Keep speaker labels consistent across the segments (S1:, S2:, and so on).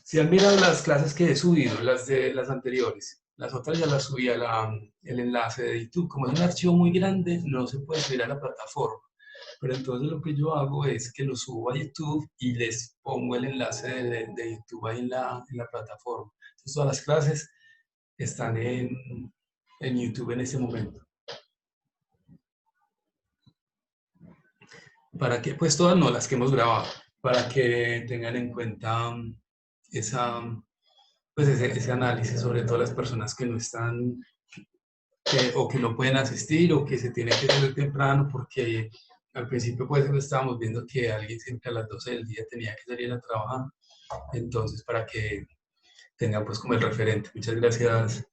S1: Si han mirado las clases que he subido, las de las anteriores, las otras ya las subí a el enlace de YouTube. Como es un archivo muy grande, no se puede subir a la plataforma. Pero entonces lo que yo hago es que lo subo a YouTube y les pongo el enlace de YouTube ahí en la plataforma. Entonces todas las clases están en YouTube en este momento. Para que, pues todas no, las que hemos grabado, para que tengan en cuenta esa, pues ese análisis, sobre todo las personas que no están o que no pueden asistir o que se tiene que hacer temprano porque al principio pues estábamos viendo que alguien siempre a las 12 del día tenía que salir a trabajar, entonces para que tengan pues como el referente. Muchas gracias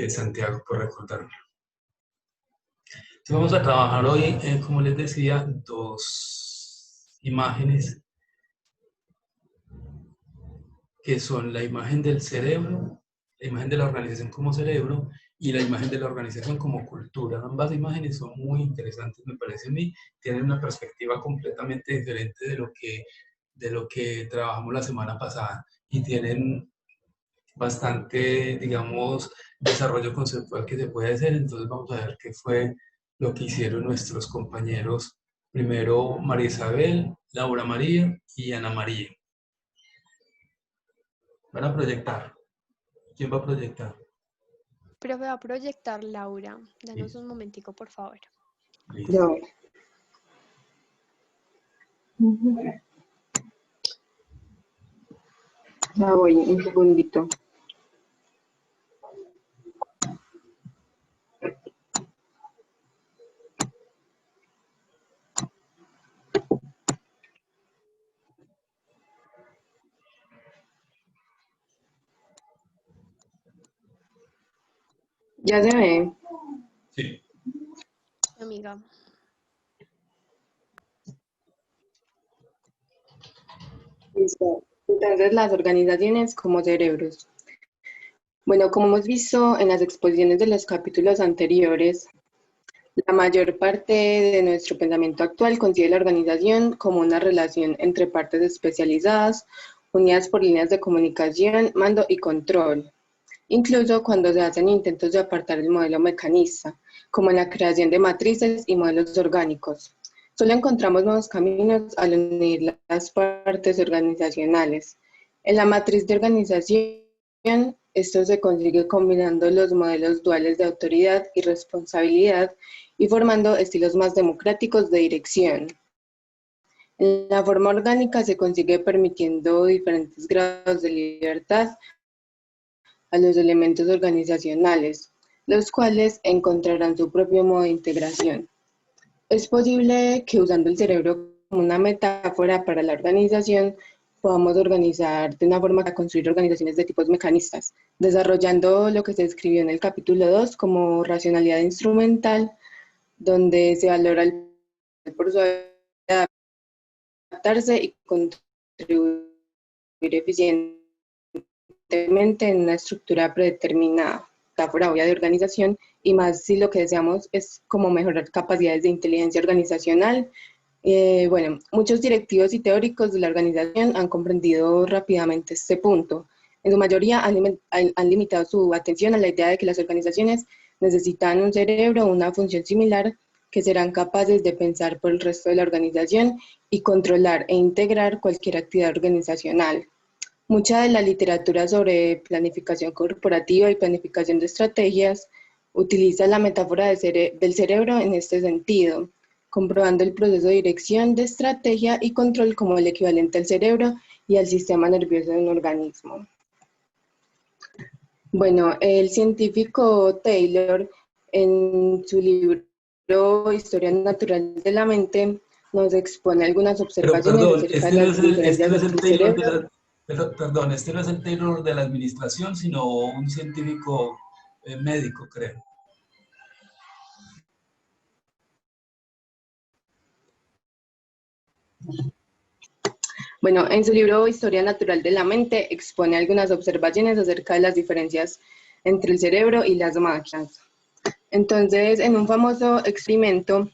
S1: Santiago por recordarme. Entonces vamos a trabajar hoy, como les decía, dos imágenes que son la imagen del cerebro, la imagen de la organización como cerebro y la imagen de la organización como cultura. Ambas imágenes son muy interesantes, me parece a mí, tienen una perspectiva completamente diferente de lo que trabajamos la semana pasada y tienen bastante, digamos, desarrollo conceptual que se puede hacer. Entonces vamos a ver qué fue lo que hicieron nuestros compañeros, primero María Isabel, Laura María y Ana María. Van a proyectar. ¿Quién va a proyectar?
S2: Profe, va a proyectar Laura. Danos
S1: Listo.
S2: un momentico, por favor.
S1: Listo.
S3: Ya voy, un segundito. ¿Ya se ve?
S1: Sí.
S2: Amiga.
S3: Listo. Entonces, las organizaciones como cerebros. Bueno, como hemos visto en las exposiciones de los capítulos anteriores, la mayor parte de nuestro pensamiento actual concibe la organización como una relación entre partes especializadas, unidas por líneas de comunicación, mando y control, incluso cuando se hacen intentos de apartar el modelo mecanista, como en la creación de matrices y modelos orgánicos. Solo encontramos nuevos caminos al unir las partes organizacionales. En la matriz de organización, esto se consigue combinando los modelos duales de autoridad y responsabilidad y formando estilos más democráticos de dirección. En la forma orgánica se consigue permitiendo diferentes grados de libertad a los elementos organizacionales, los cuales encontrarán su propio modo de integración. Es posible que usando el cerebro como una metáfora para la organización, podamos organizar de una forma para construir organizaciones de tipos mecanistas, desarrollando lo que se describió en el capítulo 2 como racionalidad instrumental, donde se valora el por su adaptarse y contribuir eficientemente en una estructura predeterminada, metáfora obvia de organización, y más si lo que deseamos es como mejorar capacidades de inteligencia organizacional. Bueno, muchos directivos y teóricos de la organización han comprendido rápidamente este punto. En su mayoría han limitado su atención a la idea de que las organizaciones necesitan un cerebro o una función similar que serán capaces de pensar por el resto de la organización y controlar e integrar cualquier actividad organizacional. Mucha de la literatura sobre planificación corporativa y planificación de estrategias utiliza la metáfora del cerebro en este sentido, comprobando el proceso de dirección, de estrategia y control como el equivalente al cerebro y al sistema nervioso de un organismo. Bueno, el científico Taylor, en su libro Historia Natural de la Mente, nos expone algunas
S1: Pero
S3: observaciones
S1: perdón,
S3: acerca de las diferencias entre el cerebro.
S1: Perdón, este no es el Taylor de la administración, sino un científico médico, creo.
S3: Bueno, en su libro Historia Natural de la Mente expone algunas observaciones acerca de las diferencias entre el cerebro y las máquinas. Entonces, en un famoso experimento,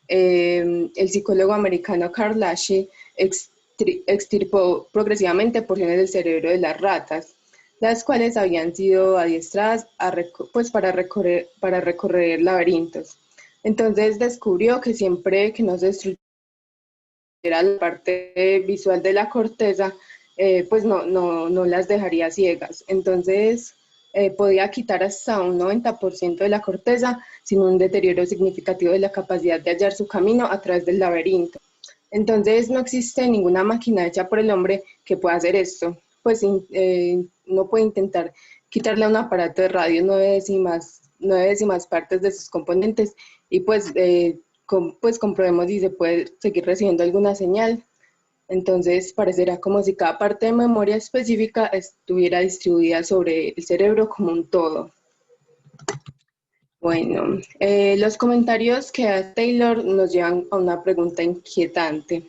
S3: el psicólogo americano Carl Lashy extirpó progresivamente porciones del cerebro de las ratas, las cuales habían sido adiestradas pues para recorrer laberintos. Entonces descubrió que siempre que no se destruyera la parte visual de la corteza, pues no las dejaría ciegas. Entonces podía quitar hasta un 90% de la corteza sin un deterioro significativo de la capacidad de hallar su camino a través del laberinto. Entonces no existe ninguna máquina hecha por el hombre que pueda hacer esto. Pues no puede intentar quitarle a un aparato de radio 9 décimas partes de sus componentes y pues comprobemos si se puede seguir recibiendo alguna señal. Entonces parecerá como si cada parte de memoria específica estuviera distribuida sobre el cerebro como un todo. Bueno, los comentarios que hace Taylor nos llevan a una pregunta inquietante.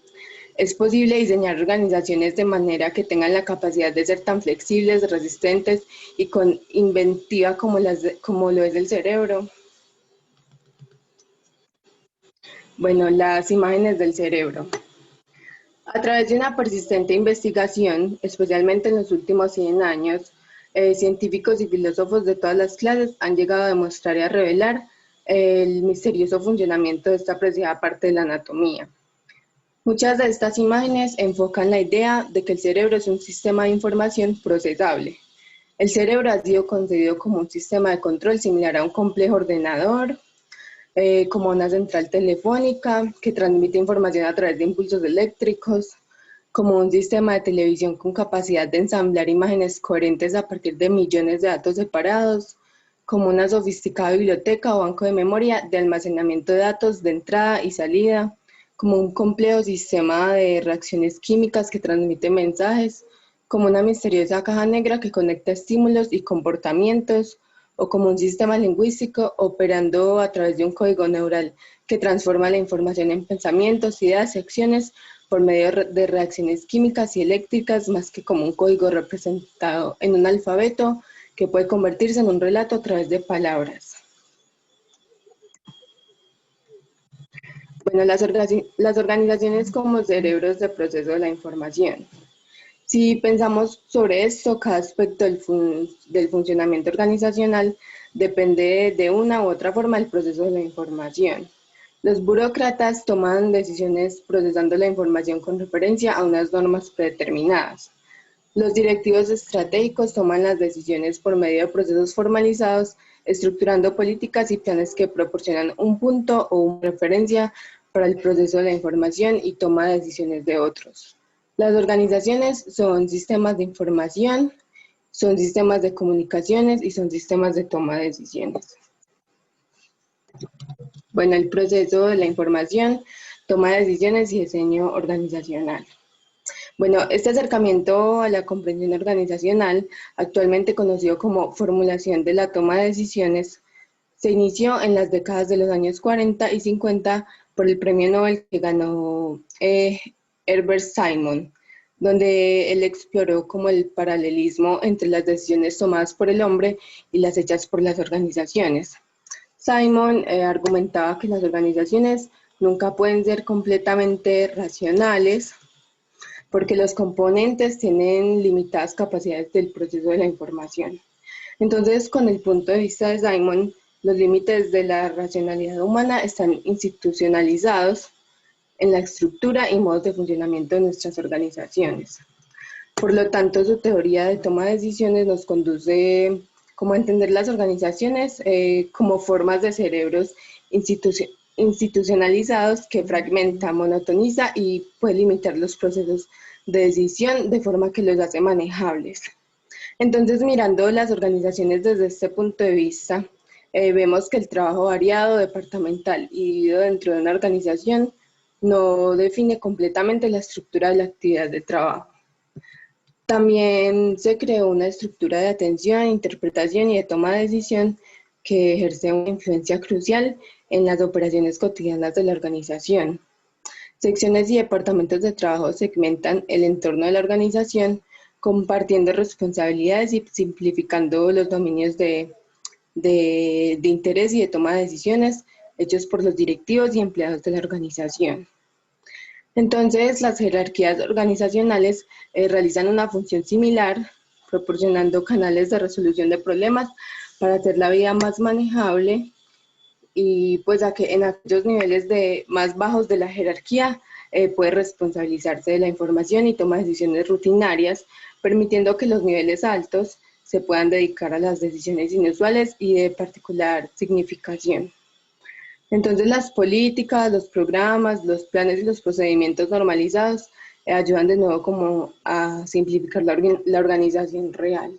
S3: ¿Es posible diseñar organizaciones de manera que tengan la capacidad de ser tan flexibles, resistentes y con inventiva como lo es el cerebro? Bueno, las imágenes del cerebro. A través de una persistente investigación, especialmente en los últimos 100 años, científicos y filósofos de todas las clases han llegado a demostrar y a revelar el misterioso funcionamiento de esta preciada parte de la anatomía. Muchas de estas imágenes enfocan la idea de que el cerebro es un sistema de información procesable. El cerebro ha sido concebido como un sistema de control similar a un complejo ordenador, como una central telefónica que transmite información a través de impulsos eléctricos, como un sistema de televisión con capacidad de ensamblar imágenes coherentes a partir de millones de datos separados, como una sofisticada biblioteca o banco de memoria de almacenamiento de datos de entrada y salida, como un complejo sistema de reacciones químicas que transmite mensajes, como una misteriosa caja negra que conecta estímulos y comportamientos, o como un sistema lingüístico operando a través de un código neural que transforma la información en pensamientos, ideas y acciones por medio de reacciones químicas y eléctricas, más que como un código representado en un alfabeto que puede convertirse en un relato a través de palabras. Bueno, las organizaciones como cerebros de proceso de la información. Si pensamos sobre esto, cada aspecto del funcionamiento organizacional depende de una u otra forma del proceso de la información. Los burócratas toman decisiones procesando la información con referencia a unas normas predeterminadas. Los directivos estratégicos toman las decisiones por medio de procesos formalizados, estructurando políticas y planes que proporcionan un punto o una referencia para el proceso de la información y toma de decisiones de otros. Las organizaciones son sistemas de información, son sistemas de comunicaciones y son sistemas de toma de decisiones. Bueno, el proceso de la información, toma de decisiones y diseño organizacional. Bueno, este acercamiento a la comprensión organizacional, actualmente conocido como formulación de la toma de decisiones, se inició en las décadas de los años 40 y 50 por el premio Nobel que ganó Herbert Simon, donde él exploró como el paralelismo entre las decisiones tomadas por el hombre y las hechas por las organizaciones. Simon argumentaba que las organizaciones nunca pueden ser completamente racionales porque los componentes tienen limitadas capacidades del proceso de la información. Entonces, con el punto de vista de Simon, los límites de la racionalidad humana están institucionalizados en la estructura y modos de funcionamiento de nuestras organizaciones. Por lo tanto, su teoría de toma de decisiones nos conduce como a entender las organizaciones como formas de cerebros institucionalizados que fragmenta, monotoniza y puede limitar los procesos de decisión de forma que los hace manejables. Entonces, mirando las organizaciones desde este punto de vista, vemos que el trabajo variado, departamental y dividido dentro de una organización no define completamente la estructura de la actividad de trabajo. También se creó una estructura de atención, interpretación y de toma de decisión que ejerce una influencia crucial en las operaciones cotidianas de la organización. Secciones y departamentos de trabajo segmentan el entorno de la organización, compartiendo responsabilidades y simplificando los dominios de interés y de toma de decisiones hechos por los directivos y empleados de la organización. Entonces, las jerarquías organizacionales realizan una función similar, proporcionando canales de resolución de problemas para hacer la vida más manejable y pues a que en aquellos niveles más bajos de la jerarquía puede responsabilizarse de la información y toma decisiones rutinarias, permitiendo que los niveles altos se puedan dedicar a las decisiones inusuales y de particular significación. Entonces las políticas, los programas, los planes y los procedimientos normalizados ayudan de nuevo como a simplificar la organización real.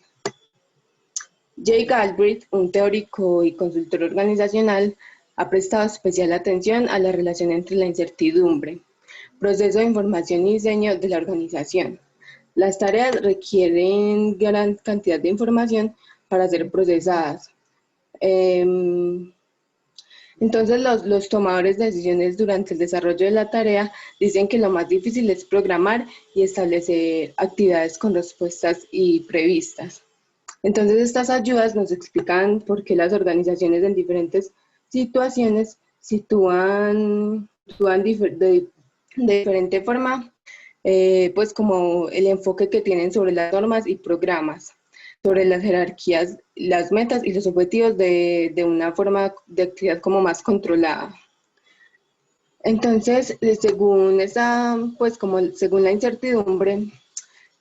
S3: Jay Galbraith, un teórico y consultor organizacional, ha prestado especial atención a la relación entre la incertidumbre, proceso de información y diseño de la organización. Las tareas requieren gran cantidad de información para ser procesadas. Entonces los tomadores de decisiones durante el desarrollo de la tarea dicen que lo más difícil es programar y establecer actividades con respuestas y previstas. Entonces estas ayudas nos explican por qué las organizaciones en diferentes situaciones sitúan de diferente forma, pues como el enfoque que tienen sobre las normas y programas, sobre las jerarquías, las metas y los objetivos de una forma de actividad como más controlada. Entonces, según esa, pues como según la incertidumbre,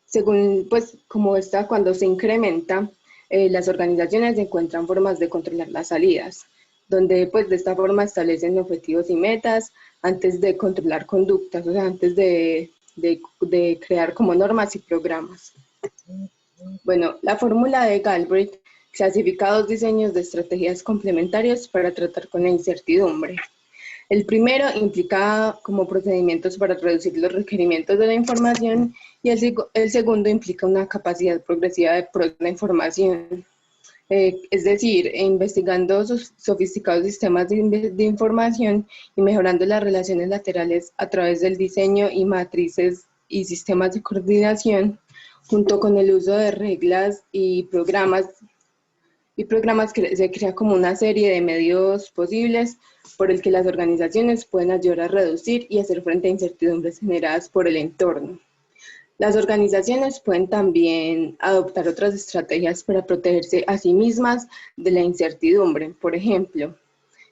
S3: según pues como esta cuando se incrementa, las organizaciones encuentran formas de controlar las salidas, donde pues de esta forma establecen objetivos y metas antes de controlar conductas, o sea, antes de crear como normas y programas. Bueno, la fórmula de Galbraith clasifica dos diseños de estrategias complementarios para tratar con la incertidumbre. El primero implica como procedimientos para reducir los requerimientos de la información y el segundo implica una capacidad progresiva de procesar la información. Es decir, investigando sofisticados sistemas de información y mejorando las relaciones laterales a través del diseño y matrices y sistemas de coordinación, junto con el uso de reglas y programas que se crea como una serie de medios posibles por el que las organizaciones pueden ayudar a reducir y hacer frente a incertidumbres generadas por el entorno. Las organizaciones pueden también adoptar otras estrategias para protegerse a sí mismas de la incertidumbre, por ejemplo,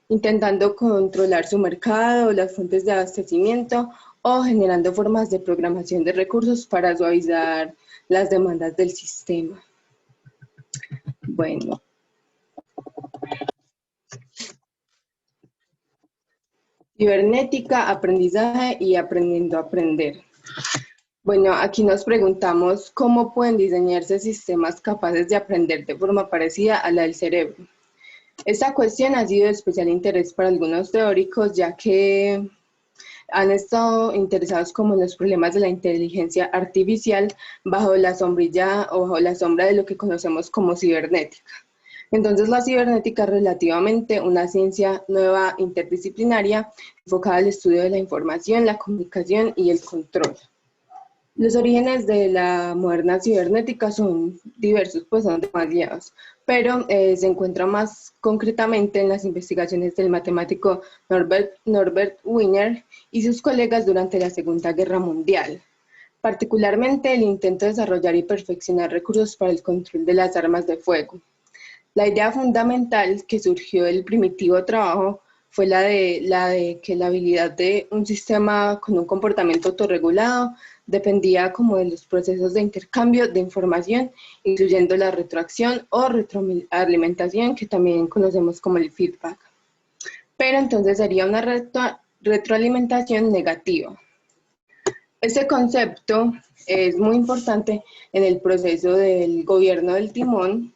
S3: intentando controlar su mercado, las fuentes de abastecimiento o generando formas de programación de recursos para suavizar las demandas del sistema. Bueno. Cibernética, aprendizaje y aprendiendo a aprender. Bueno, aquí nos preguntamos cómo pueden diseñarse sistemas capaces de aprender de forma parecida a la del cerebro. Esta cuestión ha sido de especial interés para algunos teóricos, ya que han estado interesados como en los problemas de la inteligencia artificial bajo la sombrilla o bajo la sombra de lo que conocemos como cibernética. Entonces, la cibernética es relativamente una ciencia nueva interdisciplinaria enfocada al estudio de la información, la comunicación y el control. Los orígenes de la moderna cibernética son diversos, pues son demasiados, pero se encuentra más concretamente en las investigaciones del matemático Norbert Wiener y sus colegas durante la Segunda Guerra Mundial. Particularmente el intento de desarrollar y perfeccionar recursos para el control de las armas de fuego. La idea fundamental que surgió del primitivo trabajo fue la de que la habilidad de un sistema con un comportamiento autorregulado dependía como de los procesos de intercambio de información, incluyendo la retroacción o retroalimentación, que también conocemos como el feedback. Pero entonces sería una retroalimentación negativa. Este concepto es muy importante en el proceso del gobierno del timón.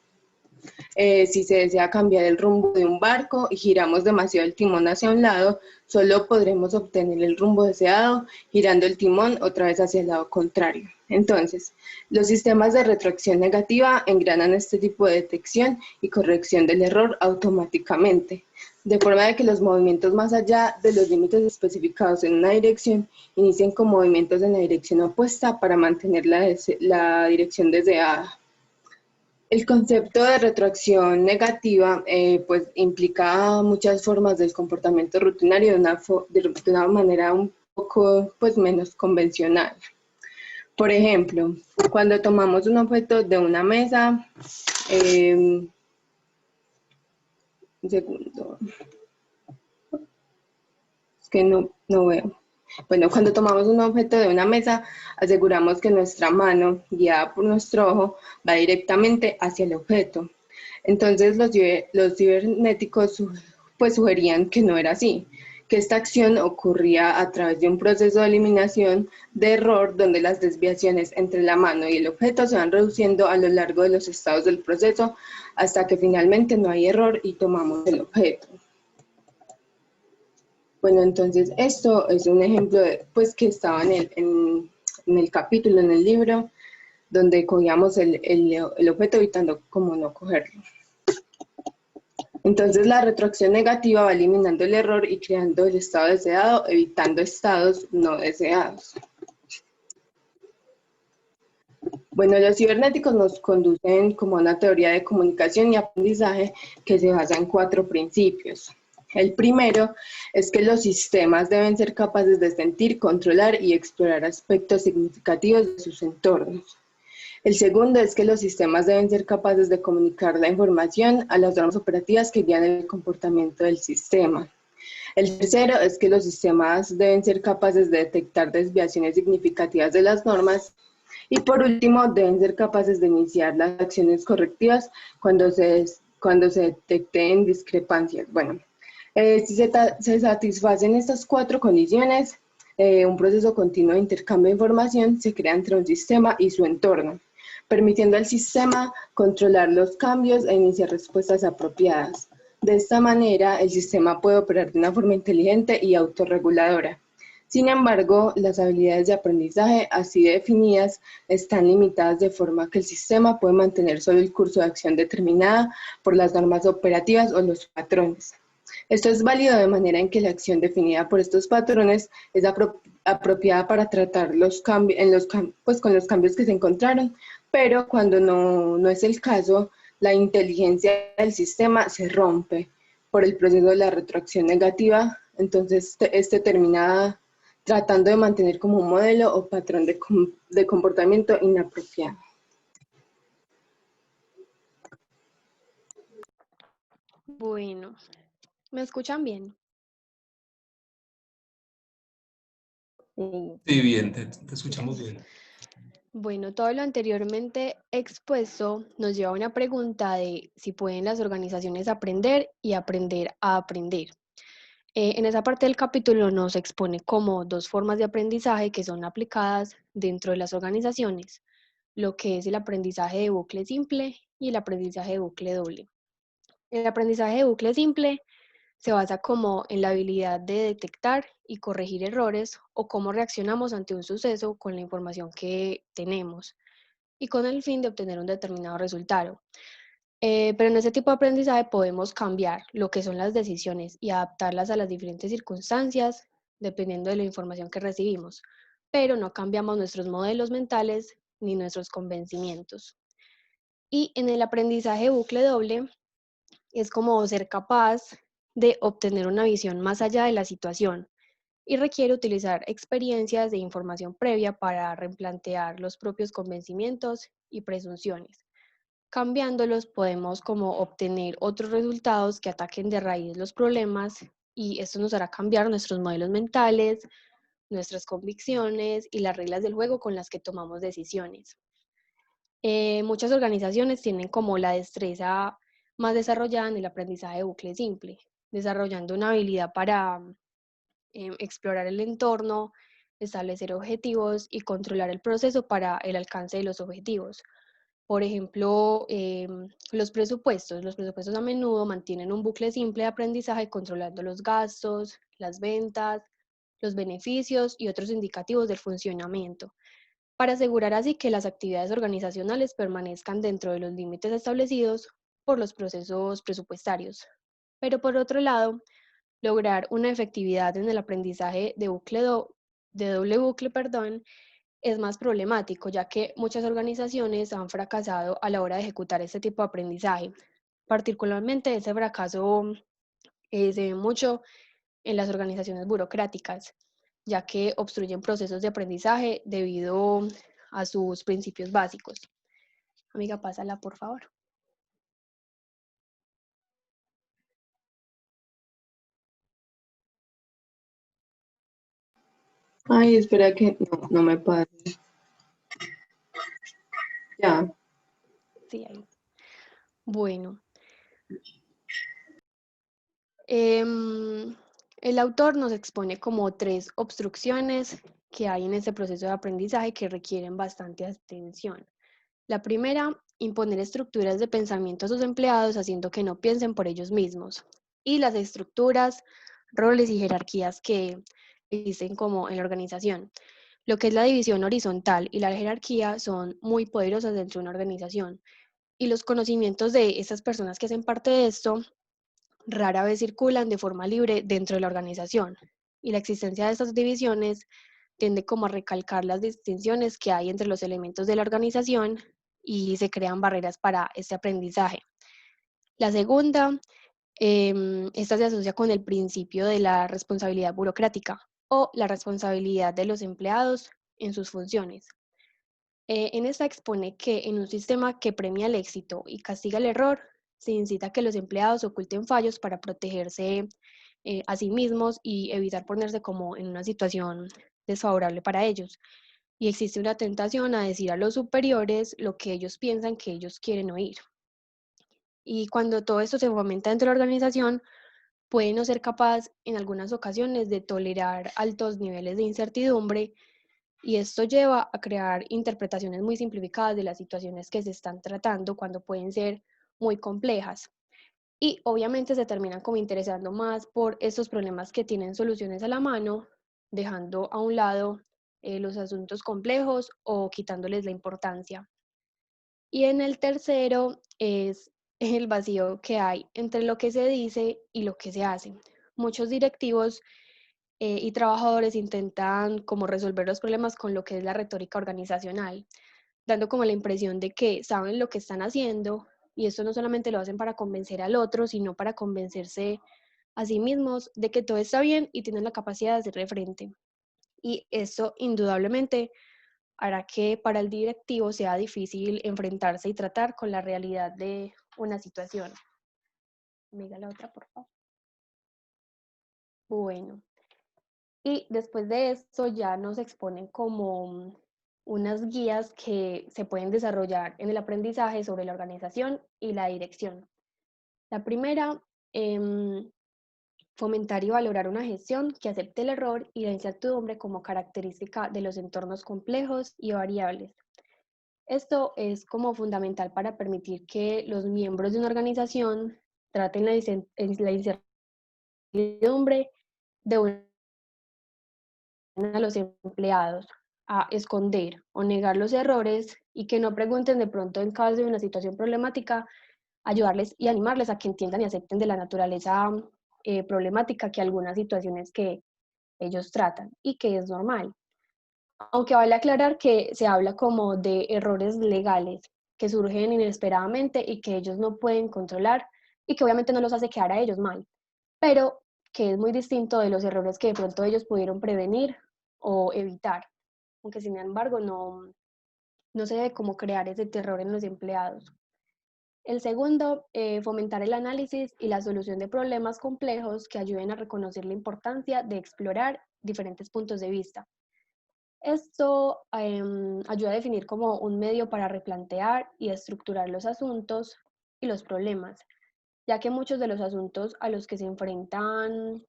S3: Si se desea cambiar el rumbo de un barco y giramos demasiado el timón hacia un lado, solo podremos obtener el rumbo deseado girando el timón otra vez hacia el lado contrario. Entonces, los sistemas de retroacción negativa engranan este tipo de detección y corrección del error automáticamente, de forma de que los movimientos más allá de los límites especificados en una dirección inicien con movimientos en la dirección opuesta para mantener la dirección deseada. El concepto de retroacción negativa pues implica muchas formas del comportamiento rutinario de una manera poco pues, menos convencional. Por ejemplo, cuando tomamos un objeto de una mesa, un segundo, es que no veo. Bueno, cuando tomamos un objeto de una mesa, aseguramos que nuestra mano, guiada por nuestro ojo, va directamente hacia el objeto. Entonces los cibernéticos pues sugerían que no era así, que esta acción ocurría a través de un proceso de eliminación de error donde las desviaciones entre la mano y el objeto se van reduciendo a lo largo de los estados del proceso hasta que finalmente no hay error y tomamos el objeto. Bueno, entonces esto es un ejemplo pues, que estaba en el capítulo, en el libro, donde cogíamos el objeto evitando como no cogerlo. Entonces la retroacción negativa va eliminando el error y creando el estado deseado, evitando estados no deseados. Bueno, los cibernéticos nos conducen como a una teoría de comunicación y aprendizaje que se basa en 4 principios. El primero es que los sistemas deben ser capaces de sentir, controlar y explorar aspectos significativos de sus entornos. El segundo es que los sistemas deben ser capaces de comunicar la información a las normas operativas que guían el comportamiento del sistema. El tercero es que los sistemas deben ser capaces de detectar desviaciones significativas de las normas. Y por último, deben ser capaces de iniciar las acciones correctivas cuando se detecten discrepancias. Bueno, si se satisfacen estas 4 condiciones, un proceso continuo de intercambio de información se crea entre un sistema y su entorno, permitiendo al sistema controlar los cambios e iniciar respuestas apropiadas. De esta manera, el sistema puede operar de una forma inteligente y autorreguladora. Sin embargo, las habilidades de aprendizaje así definidas están limitadas de forma que el sistema puede mantener solo el curso de acción determinada por las normas operativas o los patrones. Esto es válido de manera en que la acción definida por estos patrones es apropiada para tratar los cambios, pues con los cambios que se encontraron, pero cuando no es el caso, la inteligencia del sistema se rompe por el proceso de la retroacción negativa, entonces este termina tratando de mantener como un modelo o patrón de comportamiento inapropiado.
S2: Bueno, ¿me escuchan bien?
S1: Sí, bien, te escuchamos bien.
S2: Bueno, todo lo anteriormente expuesto nos lleva a una pregunta de si pueden las organizaciones aprender y aprender a aprender. En esa parte del capítulo nos expone como 2 formas de aprendizaje que son aplicadas dentro de las organizaciones, lo que es el aprendizaje de bucle simple y el aprendizaje de bucle doble. El aprendizaje de bucle simple se basa como en la habilidad de detectar y corregir errores o cómo reaccionamos ante un suceso con la información que tenemos y con el fin de obtener un determinado resultado. Pero en ese tipo de aprendizaje podemos cambiar lo que son las decisiones y adaptarlas a las diferentes circunstancias dependiendo de la información que recibimos, pero no cambiamos nuestros modelos mentales ni nuestros convencimientos. Y en el aprendizaje bucle doble es como ser capaz de obtener una visión más allá de la situación y requiere utilizar experiencias de información previa para replantear los propios convencimientos y presunciones. Cambiándolos podemos como obtener otros resultados que ataquen de raíz los problemas y esto nos hará cambiar nuestros modelos mentales, nuestras convicciones y las reglas del juego con las que tomamos decisiones. Muchas organizaciones tienen como la destreza más desarrollada en el aprendizaje de bucle simple, desarrollando una habilidad para explorar el entorno, establecer objetivos y controlar el proceso para el alcance de los objetivos. Por ejemplo, los presupuestos. Los presupuestos a menudo mantienen un bucle simple de aprendizaje controlando los gastos, las ventas, los beneficios y otros indicativos del funcionamiento, para asegurar así que las actividades organizacionales permanezcan dentro de los límites establecidos por los procesos presupuestarios. Pero por otro lado, lograr una efectividad en el aprendizaje de doble bucle, es más problemático, ya que muchas organizaciones han fracasado a la hora de ejecutar este tipo de aprendizaje. Particularmente ese fracaso se ve mucho en las organizaciones burocráticas, ya que obstruyen procesos de aprendizaje debido a sus principios básicos. Amiga, pásala, por favor.
S3: Ay, espera que no me pase. Ya.
S2: Sí, ahí. Bueno. El autor nos expone como 3 obstrucciones que hay en ese proceso de aprendizaje que requieren bastante atención. La primera, imponer estructuras de pensamiento a sus empleados haciendo que no piensen por ellos mismos. Y las estructuras, roles y jerarquías que existen como en la organización. Lo que es la división horizontal y la jerarquía son muy poderosas dentro de una organización. Y los conocimientos de esas personas que hacen parte de esto rara vez circulan de forma libre dentro de la organización. Y la existencia de estas divisiones tiende como a recalcar las distinciones que hay entre los elementos de la organización y se crean barreras para este aprendizaje. La segunda, esta se asocia con el principio de la responsabilidad burocrática o la responsabilidad de los empleados en sus funciones. En esta expone que en un sistema que premia el éxito y castiga el error, se incita a que los empleados oculten fallos para protegerse a sí mismos y evitar ponerse como en una situación desfavorable para ellos. Y existe una tentación a decir a los superiores lo que ellos piensan que ellos quieren oír. Y cuando todo esto se fomenta dentro de la organización, puede no ser capaz en algunas ocasiones de tolerar altos niveles de incertidumbre y esto lleva a crear interpretaciones muy simplificadas de las situaciones que se están tratando cuando pueden ser muy complejas. Y obviamente se terminan como interesando más por estos problemas que tienen soluciones a la mano, dejando a un lado los asuntos complejos o quitándoles la importancia. Y en el tercero es el vacío que hay entre lo que se dice y lo que se hace. Muchos directivos y trabajadores intentan como resolver los problemas con lo que es la retórica organizacional, dando como la impresión de que saben lo que están haciendo y esto no solamente lo hacen para convencer al otro, sino para convencerse a sí mismos de que todo está bien y tienen la capacidad de hacerle frente. Y esto indudablemente hará que para el directivo sea difícil enfrentarse y tratar con la realidad de una situación. Mira la otra, por favor. Bueno, y después de esto ya nos exponen como unas guías que se pueden desarrollar en el aprendizaje sobre la organización y la dirección. La primera, fomentar y valorar una gestión que acepte el error y la incertidumbre como característica de los entornos complejos y variables. Esto es como fundamental para permitir que los miembros de una organización traten la incertidumbre de una a los empleados a esconder o negar los errores y que no pregunten de pronto en caso de una situación problemática, ayudarles y animarles a que entiendan y acepten de la naturaleza problemática que algunas situaciones que ellos tratan y que es normal. Aunque vale aclarar que se habla como de errores legales que surgen inesperadamente y que ellos no pueden controlar y que obviamente no los hace quedar a ellos mal, pero que es muy distinto de los errores que de pronto ellos pudieron prevenir o evitar, aunque sin embargo no se debe como crear ese terror en los empleados. El segundo, fomentar el análisis y la solución de problemas complejos que ayuden a reconocer la importancia de explorar diferentes puntos de vista. Esto ayuda a definir como un medio para replantear y estructurar los asuntos y los problemas, ya que muchos de los asuntos a los que se enfrentan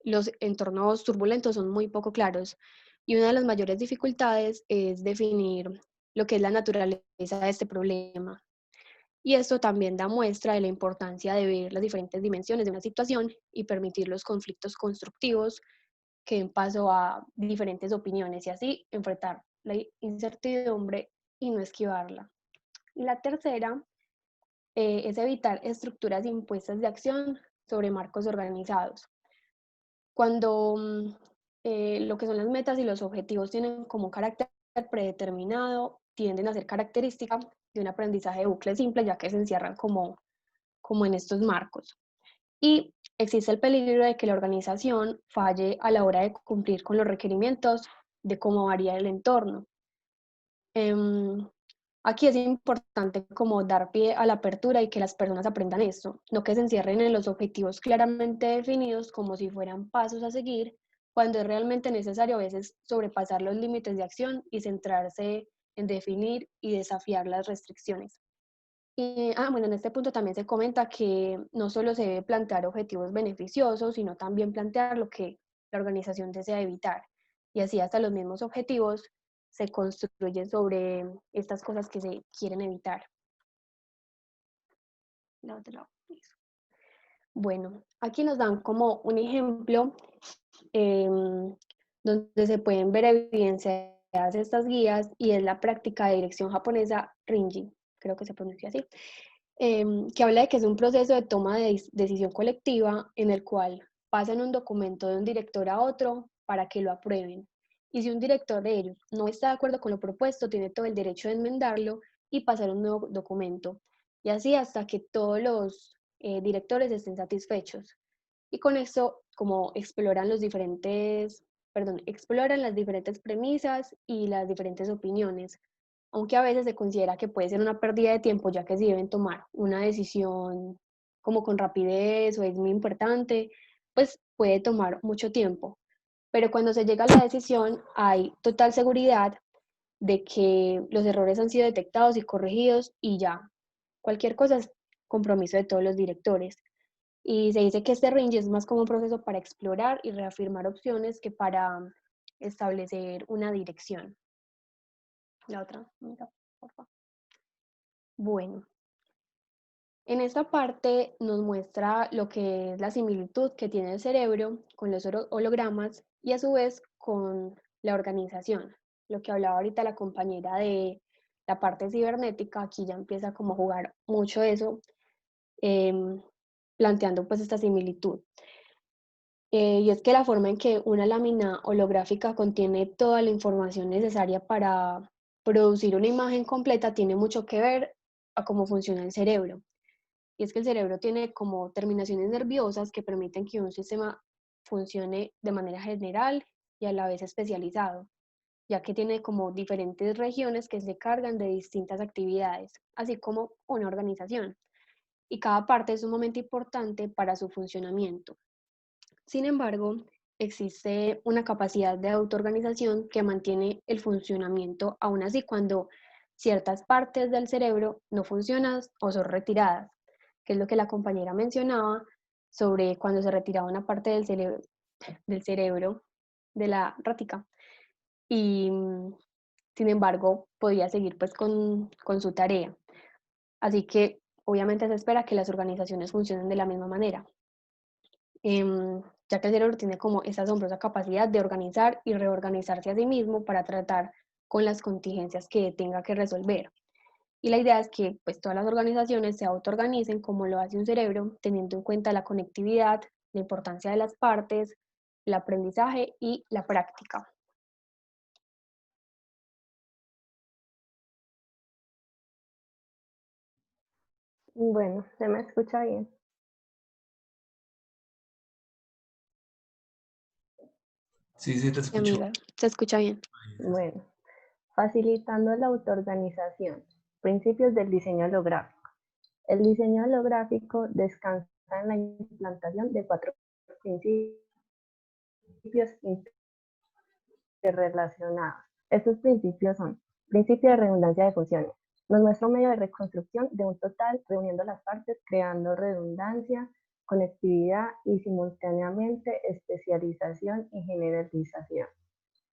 S2: los entornos turbulentos son muy poco claros y una de las mayores dificultades es definir lo que es la naturaleza de este problema. Y esto también da muestra de la importancia de ver las diferentes dimensiones de una situación y permitir los conflictos constructivos que den paso a diferentes opiniones y así enfrentar la incertidumbre y no esquivarla. Y la tercera es evitar estructuras impuestas de acción sobre marcos organizados. Cuando lo que son las metas y los objetivos tienen como carácter predeterminado, tienden a ser característica de un aprendizaje de bucle simple, ya que se encierran como en estos marcos. Y existe el peligro de que la organización falle a la hora de cumplir con los requerimientos de cómo varía el entorno. Aquí es importante como dar pie a la apertura y que las personas aprendan esto, no que se encierren en los objetivos claramente definidos como si fueran pasos a seguir, cuando es realmente necesario a veces sobrepasar los límites de acción y centrarse en definir y desafiar las restricciones. Y, bueno, en este punto también se comenta que no solo se debe plantear objetivos beneficiosos, sino también plantear lo que la organización desea evitar. Y así hasta los mismos objetivos se construyen sobre estas cosas que se quieren evitar. Bueno, aquí nos dan como un ejemplo donde se pueden ver evidenciadas estas guías y es la práctica de dirección japonesa Rinji, creo que se pronuncia así, que habla de que es un proceso de toma de decisión colectiva en el cual pasan un documento de un director a otro para que lo aprueben. Y si un director de ellos no está de acuerdo con lo propuesto, tiene todo el derecho de enmendarlo y pasar un nuevo documento. Y así hasta que todos los directores estén satisfechos. Y con esto, como exploran exploran las diferentes premisas y las diferentes opiniones, aunque a veces se considera que puede ser una pérdida de tiempo, ya que si deben tomar una decisión como con rapidez o es muy importante, pues puede tomar mucho tiempo. Pero cuando se llega a la decisión, hay total seguridad de que los errores han sido detectados y corregidos y ya. Cualquier cosa es compromiso de todos los directores. Y se dice que este range es más como un proceso para explorar y reafirmar opciones que para establecer una dirección. La otra, mira, por favor. Bueno, en esta parte nos muestra lo que es la similitud que tiene el cerebro con los hologramas y a su vez con la organización. Lo que hablaba ahorita la compañera de la parte cibernética, aquí ya empieza como a jugar mucho eso, planteando pues esta similitud. Y es que la forma en que una lámina holográfica contiene toda la información necesaria para producir una imagen completa tiene mucho que ver a cómo funciona el cerebro. Y es que el cerebro tiene como terminaciones nerviosas que permiten que un sistema funcione de manera general y a la vez especializado, ya que tiene como diferentes regiones que se cargan de distintas actividades, así como una organización. Y cada parte es un momento importante para su funcionamiento. Sin embargo, existe una capacidad de autoorganización que mantiene el funcionamiento aún así cuando ciertas partes del cerebro no funcionan o son retiradas, que es lo que la compañera mencionaba sobre cuando se retiraba una parte del cerebro de la rática y sin embargo podía seguir pues con su tarea. Así que obviamente se espera que las organizaciones funcionen de la misma manera. Ya que el cerebro tiene como esa asombrosa capacidad de organizar y reorganizarse a sí mismo para tratar con las contingencias que tenga que resolver. Y la idea es que pues, todas las organizaciones se autoorganicen como lo hace un cerebro, teniendo en cuenta la conectividad, la importancia de las partes, el aprendizaje y la práctica.
S4: Bueno, ¿se me escucha bien?
S1: Sí, sí, te
S2: Sí,
S1: escucho.
S2: amiga, se escucha bien.
S4: Bueno, facilitando la autoorganización. Principios del diseño holográfico. El diseño holográfico descansa en la implantación de 4 principios interrelacionados. Estos principios son: principio de redundancia de funciones. Nos muestra un medio de reconstrucción de un total reuniendo las partes, creando redundancia, conectividad y simultáneamente especialización y generalización.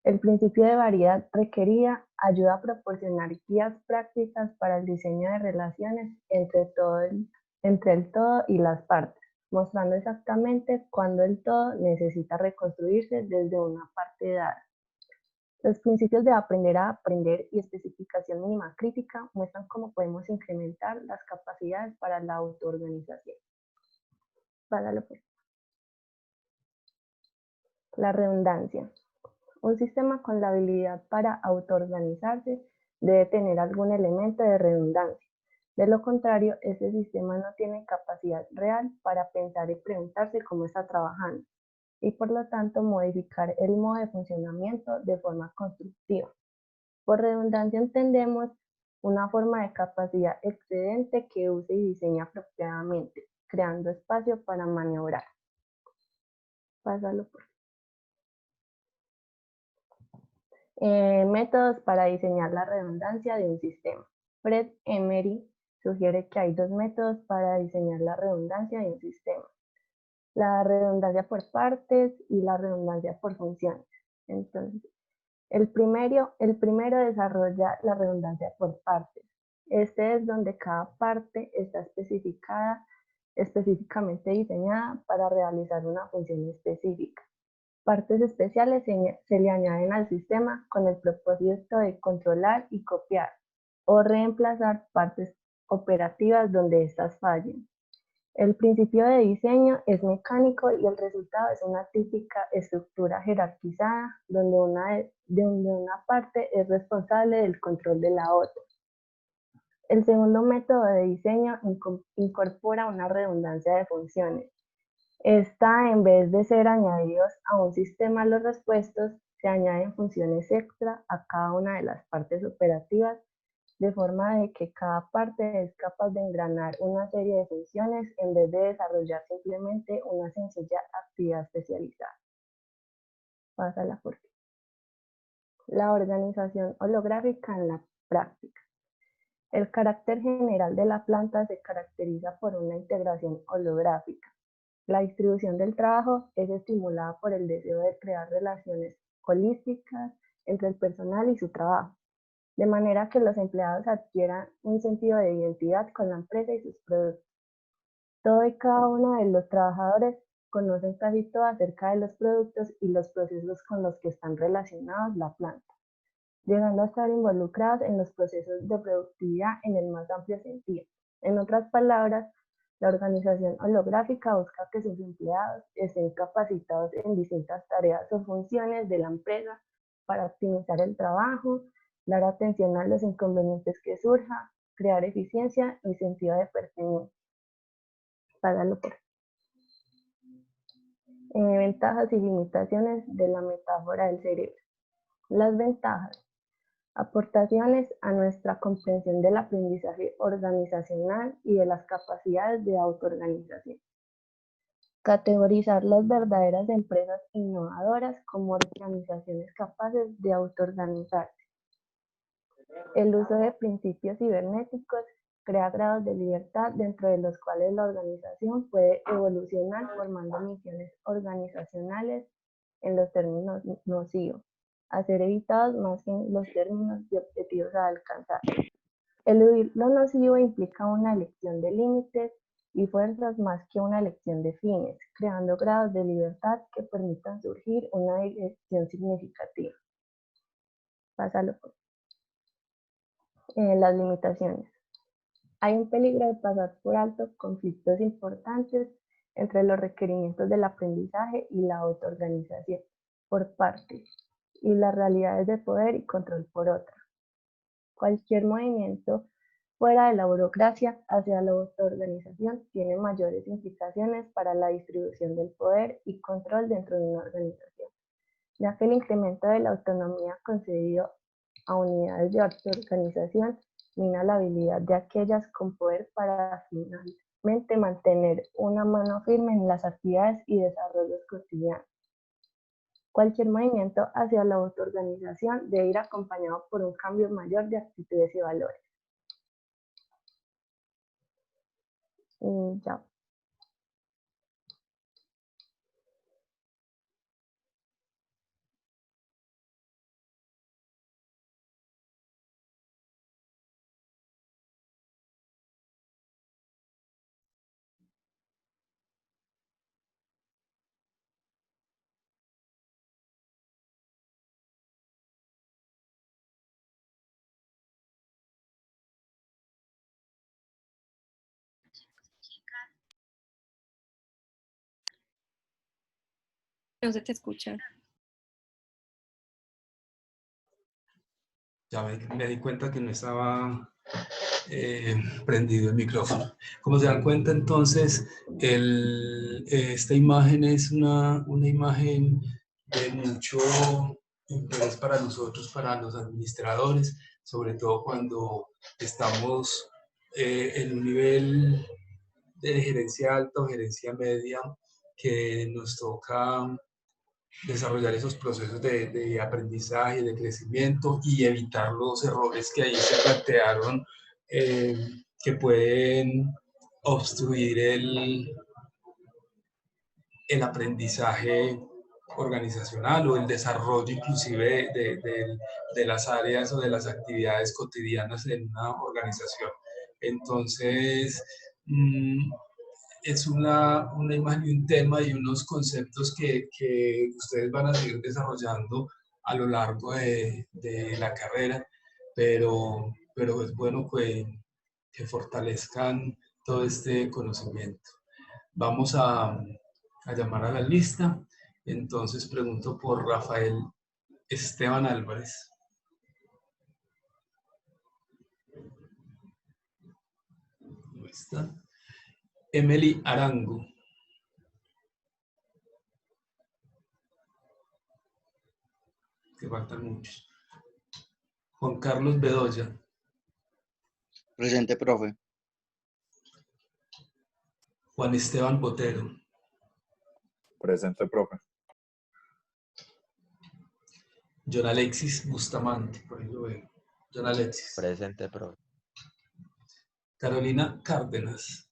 S4: El principio de variedad requerida ayuda a proporcionar guías prácticas para el diseño de relaciones entre el todo y las partes, mostrando exactamente cuándo el todo necesita reconstruirse desde una parte dada. Los principios de aprender a aprender y especificación mínima crítica muestran cómo podemos incrementar las capacidades para la autoorganización. Págalo pues. La redundancia. Un sistema con la habilidad para autoorganizarse debe tener algún elemento de redundancia. De lo contrario, este sistema no tiene capacidad real para pensar y preguntarse cómo está trabajando y por lo tanto modificar el modo de funcionamiento de forma constructiva. Por redundancia entendemos una forma de capacidad excedente que use y diseña apropiadamente, creando espacio para maniobrar. Pásalo por métodos para diseñar la redundancia de un sistema. Fred Emery sugiere que hay dos métodos para diseñar la redundancia de un sistema: la redundancia por partes y la redundancia por funciones. Entonces, el primero desarrolla la redundancia por partes. Este es donde cada parte está específicamente diseñada para realizar una función específica. Partes especiales se le añaden al sistema con el propósito de controlar y copiar o reemplazar partes operativas donde éstas fallen. El principio de diseño es mecánico y el resultado es una típica estructura jerarquizada donde una parte es responsable del control de la otra. El segundo método de diseño incorpora una redundancia de funciones. Esta, en vez de ser añadidos a un sistema los repuestos, se añaden funciones extra a cada una de las partes operativas, de forma de que cada parte es capaz de engranar una serie de funciones en vez de desarrollar simplemente una sencilla actividad especializada. Pásala por aquí. La organización holográfica en la práctica. El carácter general de la planta se caracteriza por una integración holográfica. La distribución del trabajo es estimulada por el deseo de crear relaciones holísticas entre el personal y su trabajo, de manera que los empleados adquieran un sentido de identidad con la empresa y sus productos. Todo y cada uno de los trabajadores conocen casi todo acerca de los productos y los procesos con los que están relacionados la planta, llegando a estar involucrados en los procesos de productividad en el más amplio sentido. En otras palabras, la organización holográfica busca que sus empleados estén capacitados en distintas tareas o funciones de la empresa para optimizar el trabajo, dar atención a los inconvenientes que surjan, crear eficiencia y sentido de pertenencia. Pásalo por. Ventajas y limitaciones de la metáfora del cerebro. Las ventajas. Aportaciones a nuestra comprensión del aprendizaje organizacional y de las capacidades de autoorganización. Categorizar las verdaderas empresas innovadoras como organizaciones capaces de autoorganizarse. El uso de principios cibernéticos crea grados de libertad dentro de los cuales la organización puede evolucionar formando misiones organizacionales en los términos nocivos, a ser evitados más que en los términos de objetivos a alcanzar. Eludir lo nocivo implica una elección de límites y fuerzas más que una elección de fines, creando grados de libertad que permitan surgir una dirección significativa. Pásalo por. Las limitaciones. Hay un peligro de pasar por alto conflictos importantes entre los requerimientos del aprendizaje y la autoorganización por parte y las realidades de poder y control por otra. Cualquier movimiento fuera de la burocracia hacia la autoorganización tiene mayores implicaciones para la distribución del poder y control dentro de una organización, ya que el incremento de la autonomía concedido a unidades de autoorganización mina la habilidad de aquellas con poder para finalmente mantener una mano firme en las actividades y desarrollos cotidianos. Cualquier movimiento hacia la autoorganización debe ir acompañado por un cambio mayor de actitudes y valores. Y ya.
S2: No se te escucha.
S1: Ya me di cuenta que no estaba prendido el micrófono. Como se dan cuenta, entonces, esta imagen es una imagen de mucho interés para nosotros, para los administradores, sobre todo cuando estamos en un nivel de gerencia alta o gerencia media, que nos toca desarrollar esos procesos de aprendizaje, de crecimiento y evitar los errores que ahí se plantearon, que pueden obstruir el aprendizaje organizacional o el desarrollo inclusive de las áreas o de las actividades cotidianas en una organización. Entonces, es una imagen y un tema y unos conceptos que ustedes van a seguir desarrollando a lo largo de la carrera, pero es bueno que fortalezcan todo este conocimiento. Vamos a llamar a la lista. Entonces pregunto por Rafael Esteban Álvarez. ¿No está? Emily Arango. Que faltan muchos. Juan Carlos Bedoya.
S5: Presente, profe.
S1: Juan Esteban Botero.
S6: Presente, profe.
S1: John Alexis Bustamante, por ahí lo veo. John Alexis.
S7: Presente, profe.
S1: Carolina Cárdenas.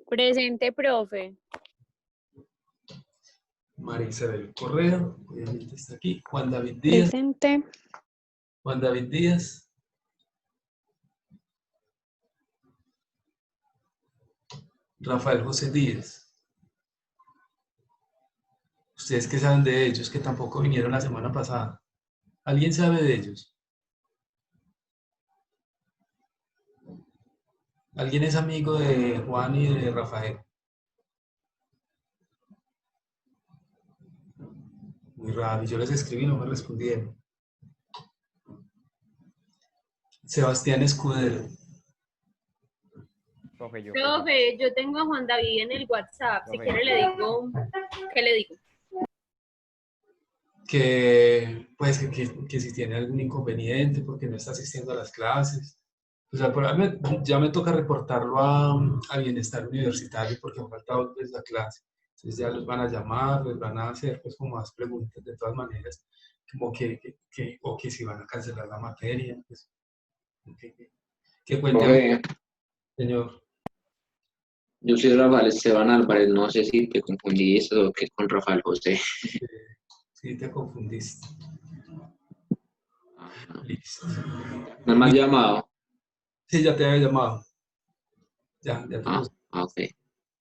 S8: Presente, profe.
S1: María Isabel Correa, obviamente está aquí. Juan David Díaz.
S2: Presente.
S1: Juan David Díaz. Rafael José Díaz. ¿Ustedes qué saben de ellos que tampoco vinieron la semana pasada? ¿Alguien sabe de ellos? ¿Alguien es amigo de Juan y de Rafael? Muy raro, yo les escribí y no me respondieron. Sebastián Escudero.
S7: Profe, yo.
S8: Profe, yo tengo a Juan David en el WhatsApp. Si quiere le digo, ¿qué le digo?
S1: Que, pues, que si tiene algún inconveniente porque no está asistiendo a las clases. O sea, ya me toca reportarlo a Bienestar Universitario porque han faltado 2 veces la clase. Entonces ya los van a llamar, les van a hacer pues como más preguntas de todas maneras, como o que si van a cancelar la materia. Pues, que cuente, señor.
S9: Yo soy Rafael Esteban Álvarez, no sé si te confundiste o qué con Rafael José.
S1: Sí, te confundiste. Listo.
S9: ¿No me has llamado?
S1: Sí, ya te había llamado. Ya te puse.
S9: Ok.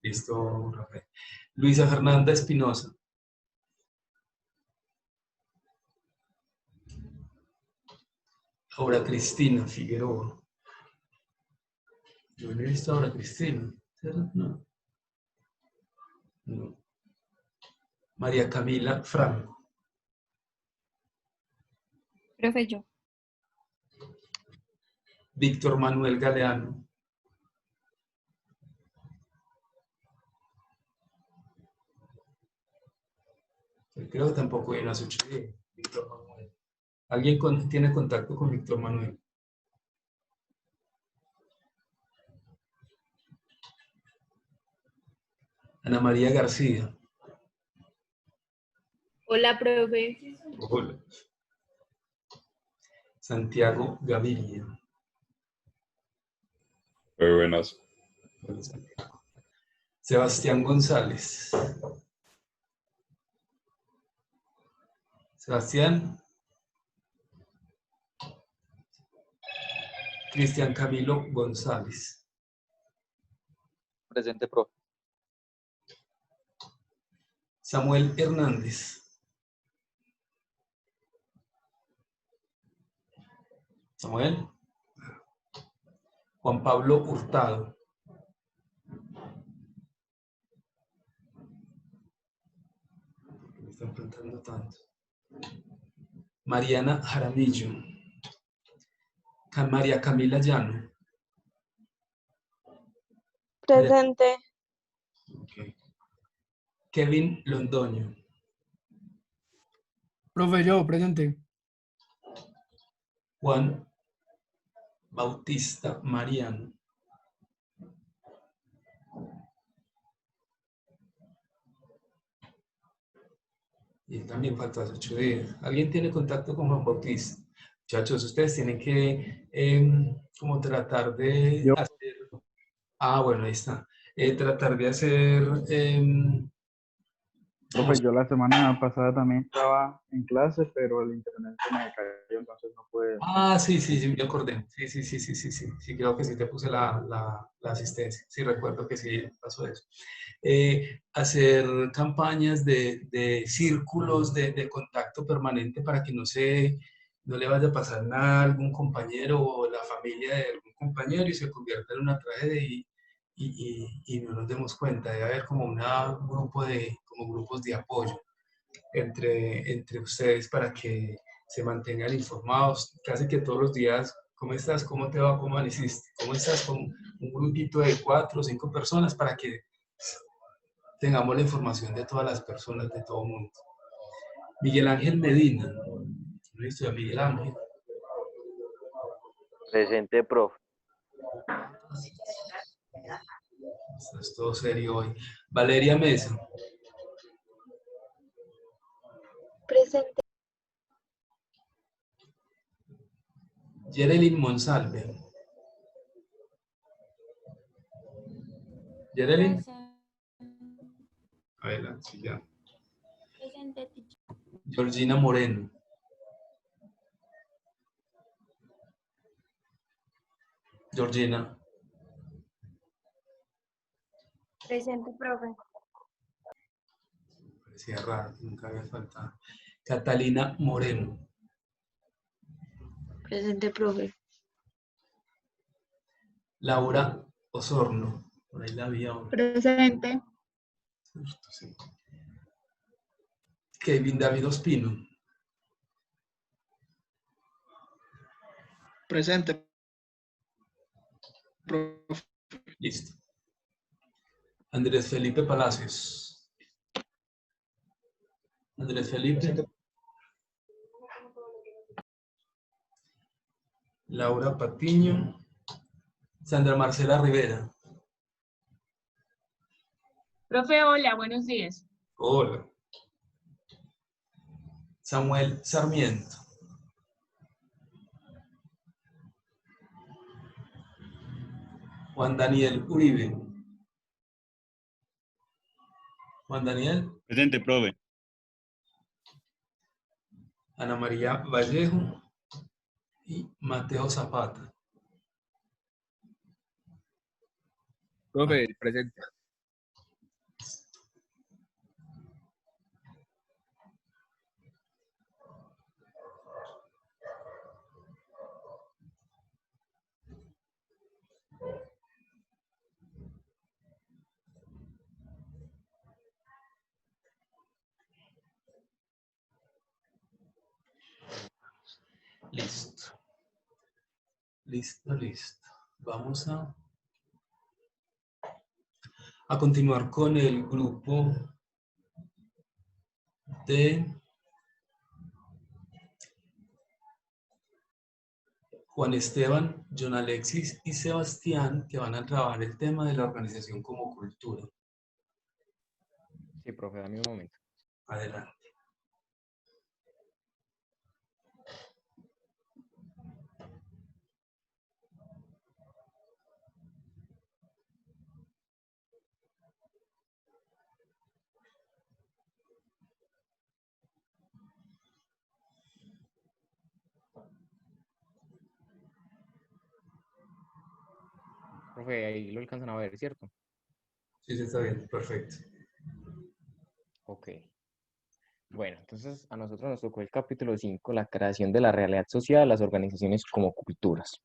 S1: Listo, Rafael. Luisa Fernanda Espinosa. Ahora Cristina Figueroa. Yo no he visto ahora Cristina, ¿cierto? No. No. María Camila Franco.
S8: Profe, yo.
S1: Víctor Manuel Galeano. Creo que tampoco viene a su día, Víctor Manuel. ¿Alguien tiene contacto con Víctor Manuel? Ana María García.
S8: Hola, profe.
S1: Hola. Santiago Gaviria.
S6: Muy buenas.
S1: Hola, Santiago. Sebastián González. Sebastián. Cristian Camilo González.
S7: Presente, profe.
S1: Samuel Hernández. Samuel. Juan Pablo Hurtado. Me están preguntando tanto. Mariana Jaramillo. María Camila Llano.
S7: Presente.
S1: Ok. Kevin Londoño.
S10: Profe, yo, presente.
S1: Juan Bautista Mariano. Y también faltó hace 8 días. ¿Alguien tiene contacto con Juan Bautista? Muchachos, ustedes tienen que como tratar de
S11: Yo.
S1: hacer... Ah, bueno, ahí está. Tratar de hacer...
S11: Profe, yo la semana pasada también estaba en clase, pero el internet se me cayó, entonces no pude.
S1: Ah, sí, sí, sí, me acordé. Sí, sí, sí, sí, sí, sí. Sí, creo que sí te puse la asistencia. Sí, recuerdo que sí pasó eso. Hacer campañas de círculos de contacto permanente para que no le vaya a pasar nada a algún compañero o la familia de algún compañero y se convierta en una tragedia y no nos demos cuenta. Debe haber como como grupos de apoyo entre ustedes para que se mantengan informados casi que todos los días. ¿Cómo estás? ¿Cómo te va? ¿Cómo amaneciste? ¿Cómo estás? Con un grupito de 4 o 5 personas para que tengamos la información de todas las personas, de todo el mundo. Miguel Ángel Medina. ¿No he visto a Miguel Ángel?
S12: Presente, profe.
S1: Estás todo serio hoy. Valeria Mesa.
S7: Presente.
S1: Yerelin Monsalve. Yerelin. Adelante, sí, ya.
S7: Presente.
S1: Georgina Moreno. Georgina.
S7: Presente, profe.
S1: Parecía raro, nunca había faltado. Catalina Moreno.
S7: Presente, profe.
S1: Laura Osorno. Por ahí la había.
S7: Presente.
S1: Sí. Kevin David Ospino.
S13: Presente, profe.
S1: Listo. Andrés Felipe Palacios. Andrés Felipe. Laura Patiño. Sandra Marcela Rivera.
S14: Profe, hola, buenos días.
S1: Hola. Samuel Sarmiento. Juan Daniel Uribe. Juan Daniel.
S15: Presente, profe.
S1: Ana María Vallejo y Mateo Zapata.
S16: Profe, presente.
S1: Listo. Listo, listo. Vamos a continuar con el grupo de Juan Esteban, John Alexis y Sebastián, que van a trabajar el tema de la organización como cultura.
S17: Sí, profe, dame un momento.
S1: Adelante.
S17: Profe, ahí lo alcanzan a ver, ¿cierto?
S1: Sí, sí, está bien, perfecto.
S17: Ok. Bueno, entonces a nosotros nos tocó el capítulo 5, la creación de la realidad social, las organizaciones como culturas.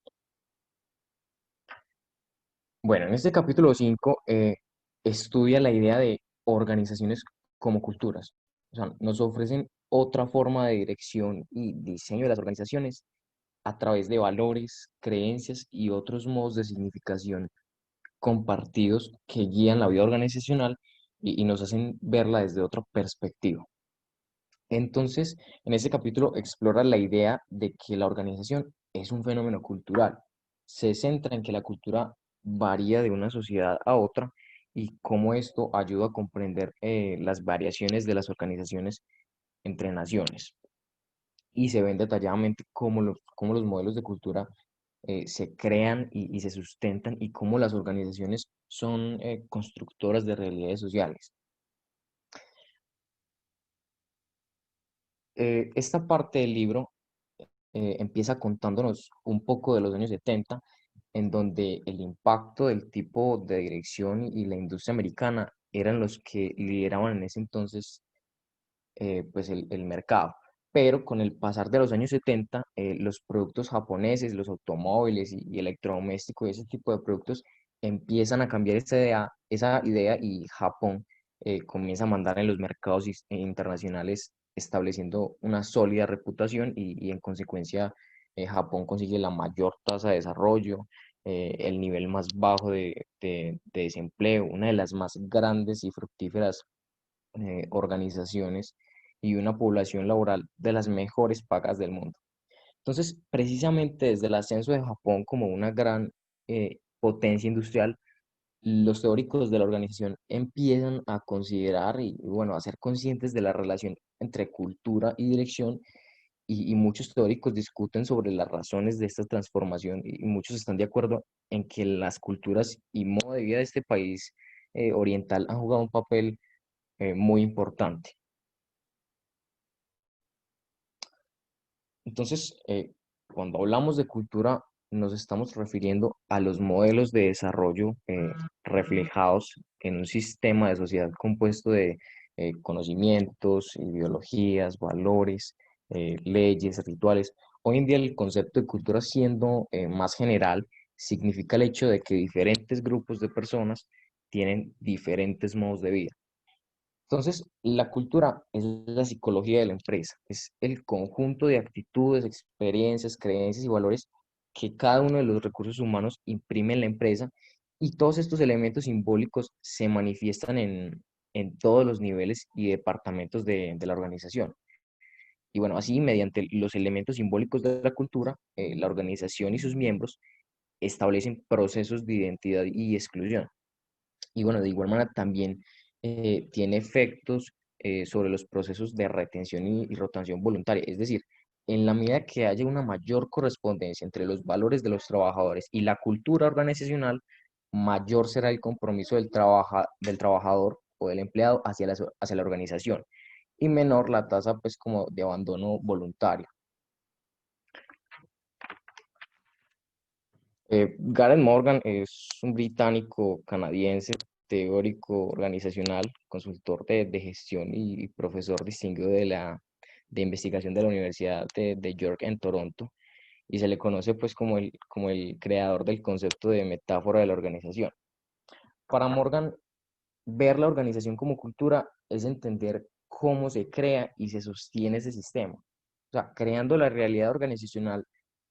S17: Bueno, en este capítulo 5 estudia la idea de organizaciones como culturas. O sea, nos ofrecen otra forma de dirección y diseño de las organizaciones a través de valores, creencias y otros modos de significación compartidos que guían la vida organizacional y nos hacen verla desde otra perspectiva. Entonces, en este capítulo explora la idea de que la organización es un fenómeno cultural. Se centra en que la cultura varía de una sociedad a otra y cómo esto ayuda a comprender las variaciones de las organizaciones entre naciones. Y se ven detalladamente cómo los modelos de cultura se crean y se sustentan y cómo las organizaciones son constructoras de realidades sociales. Esta parte del libro empieza contándonos un poco de los años 70, en donde el impacto del tipo de dirección y la industria americana eran los que lideraban en ese entonces pues el mercado. Pero con el pasar de los años 70, los productos japoneses, los automóviles y electrodomésticos y ese tipo de productos empiezan a cambiar esa idea y Japón comienza a mandar en los mercados internacionales estableciendo una sólida reputación y en consecuencia Japón consigue la mayor tasa de desarrollo, el nivel más bajo de desempleo, una de las más grandes y fructíferas organizaciones y una población laboral de las mejores pagas del mundo. Entonces, precisamente desde el ascenso de Japón como una gran potencia industrial, los teóricos de la organización empiezan a considerar y bueno, a ser conscientes de la relación entre cultura y dirección y muchos teóricos discuten sobre las razones de esta transformación y muchos están de acuerdo en que las culturas y modo de vida de este país oriental han jugado un papel muy importante. Entonces, cuando hablamos de cultura, nos estamos refiriendo a los modelos de desarrollo reflejados en un sistema de sociedad compuesto de conocimientos, ideologías, valores, leyes, rituales. Hoy en día el concepto de cultura, siendo más general, significa el hecho de que diferentes grupos de personas tienen diferentes modos de vida. Entonces, la cultura es la psicología de la empresa, es el conjunto de actitudes, experiencias, creencias y valores que cada uno de los recursos humanos imprime en la empresa y todos estos elementos simbólicos se manifiestan en todos los niveles y departamentos de la organización. Y bueno, así mediante los elementos simbólicos de la cultura, la organización y sus miembros establecen procesos de identidad y exclusión. Y bueno, de igual manera también tiene efectos sobre los procesos de retención y rotación voluntaria. Es decir, en la medida que haya una mayor correspondencia entre los valores de los trabajadores y la cultura organizacional, mayor será el compromiso del trabajador o del empleado hacia la organización y menor la tasa pues como de abandono voluntario. Gareth Morgan es un británico canadiense, teórico organizacional, consultor de gestión y profesor distinguido de investigación de la Universidad de York en Toronto, y se le conoce pues como el creador del concepto de metáfora de la organización. Para Morgan, ver la organización como cultura es entender cómo se crea y se sostiene ese sistema. O sea, creando la realidad organizacional,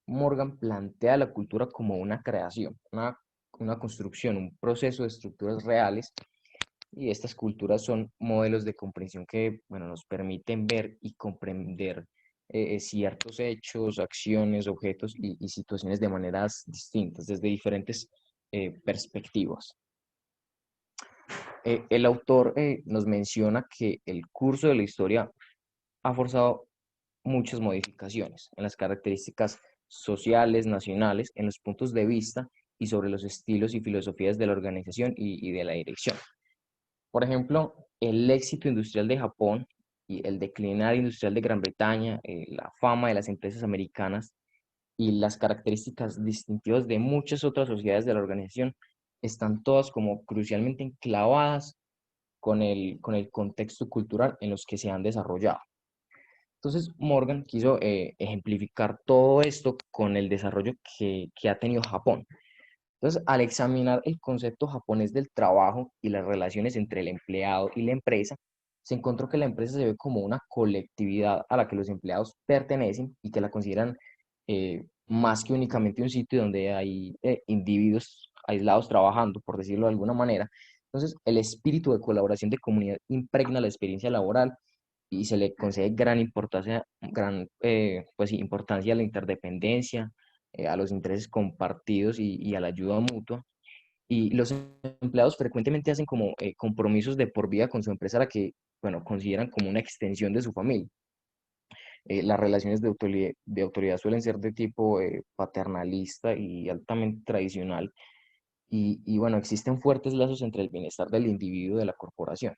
S17: Morgan plantea la cultura como una creación, una construcción, un proceso de estructuras reales, y estas culturas son modelos de comprensión que bueno, nos permiten ver y comprender ciertos hechos, acciones, objetos y situaciones de maneras distintas, desde diferentes perspectivas. El autor nos menciona que el curso de la historia ha forzado muchas modificaciones en las características sociales, nacionales, en los puntos de vista y sobre los estilos y filosofías de la organización y de la dirección. Por ejemplo, el éxito industrial de Japón y el declinar industrial de Gran Bretaña, la fama de las empresas americanas y las características distintivas de muchas otras sociedades de la organización están todas como crucialmente enclavadas con el contexto cultural en los que se han desarrollado. Entonces, Morgan quiso ejemplificar todo esto con el desarrollo que ha tenido Japón. Entonces, al examinar el concepto japonés del trabajo y las relaciones entre el empleado y la empresa, se encontró que la empresa se ve como una colectividad a la que los empleados pertenecen y que la consideran más que únicamente un sitio donde hay individuos aislados trabajando, por decirlo de alguna manera. Entonces, el espíritu de colaboración de comunidad impregna la experiencia laboral y se le concede pues, sí, importancia a la interdependencia, a los intereses compartidos y a la ayuda mutua. Y los empleados frecuentemente hacen como compromisos de por vida con su empresa, a la que, bueno, consideran como una extensión de su familia. Las relaciones de autoridad suelen ser de tipo paternalista y altamente tradicional. Y bueno, existen fuertes lazos entre el bienestar del individuo y de la corporación.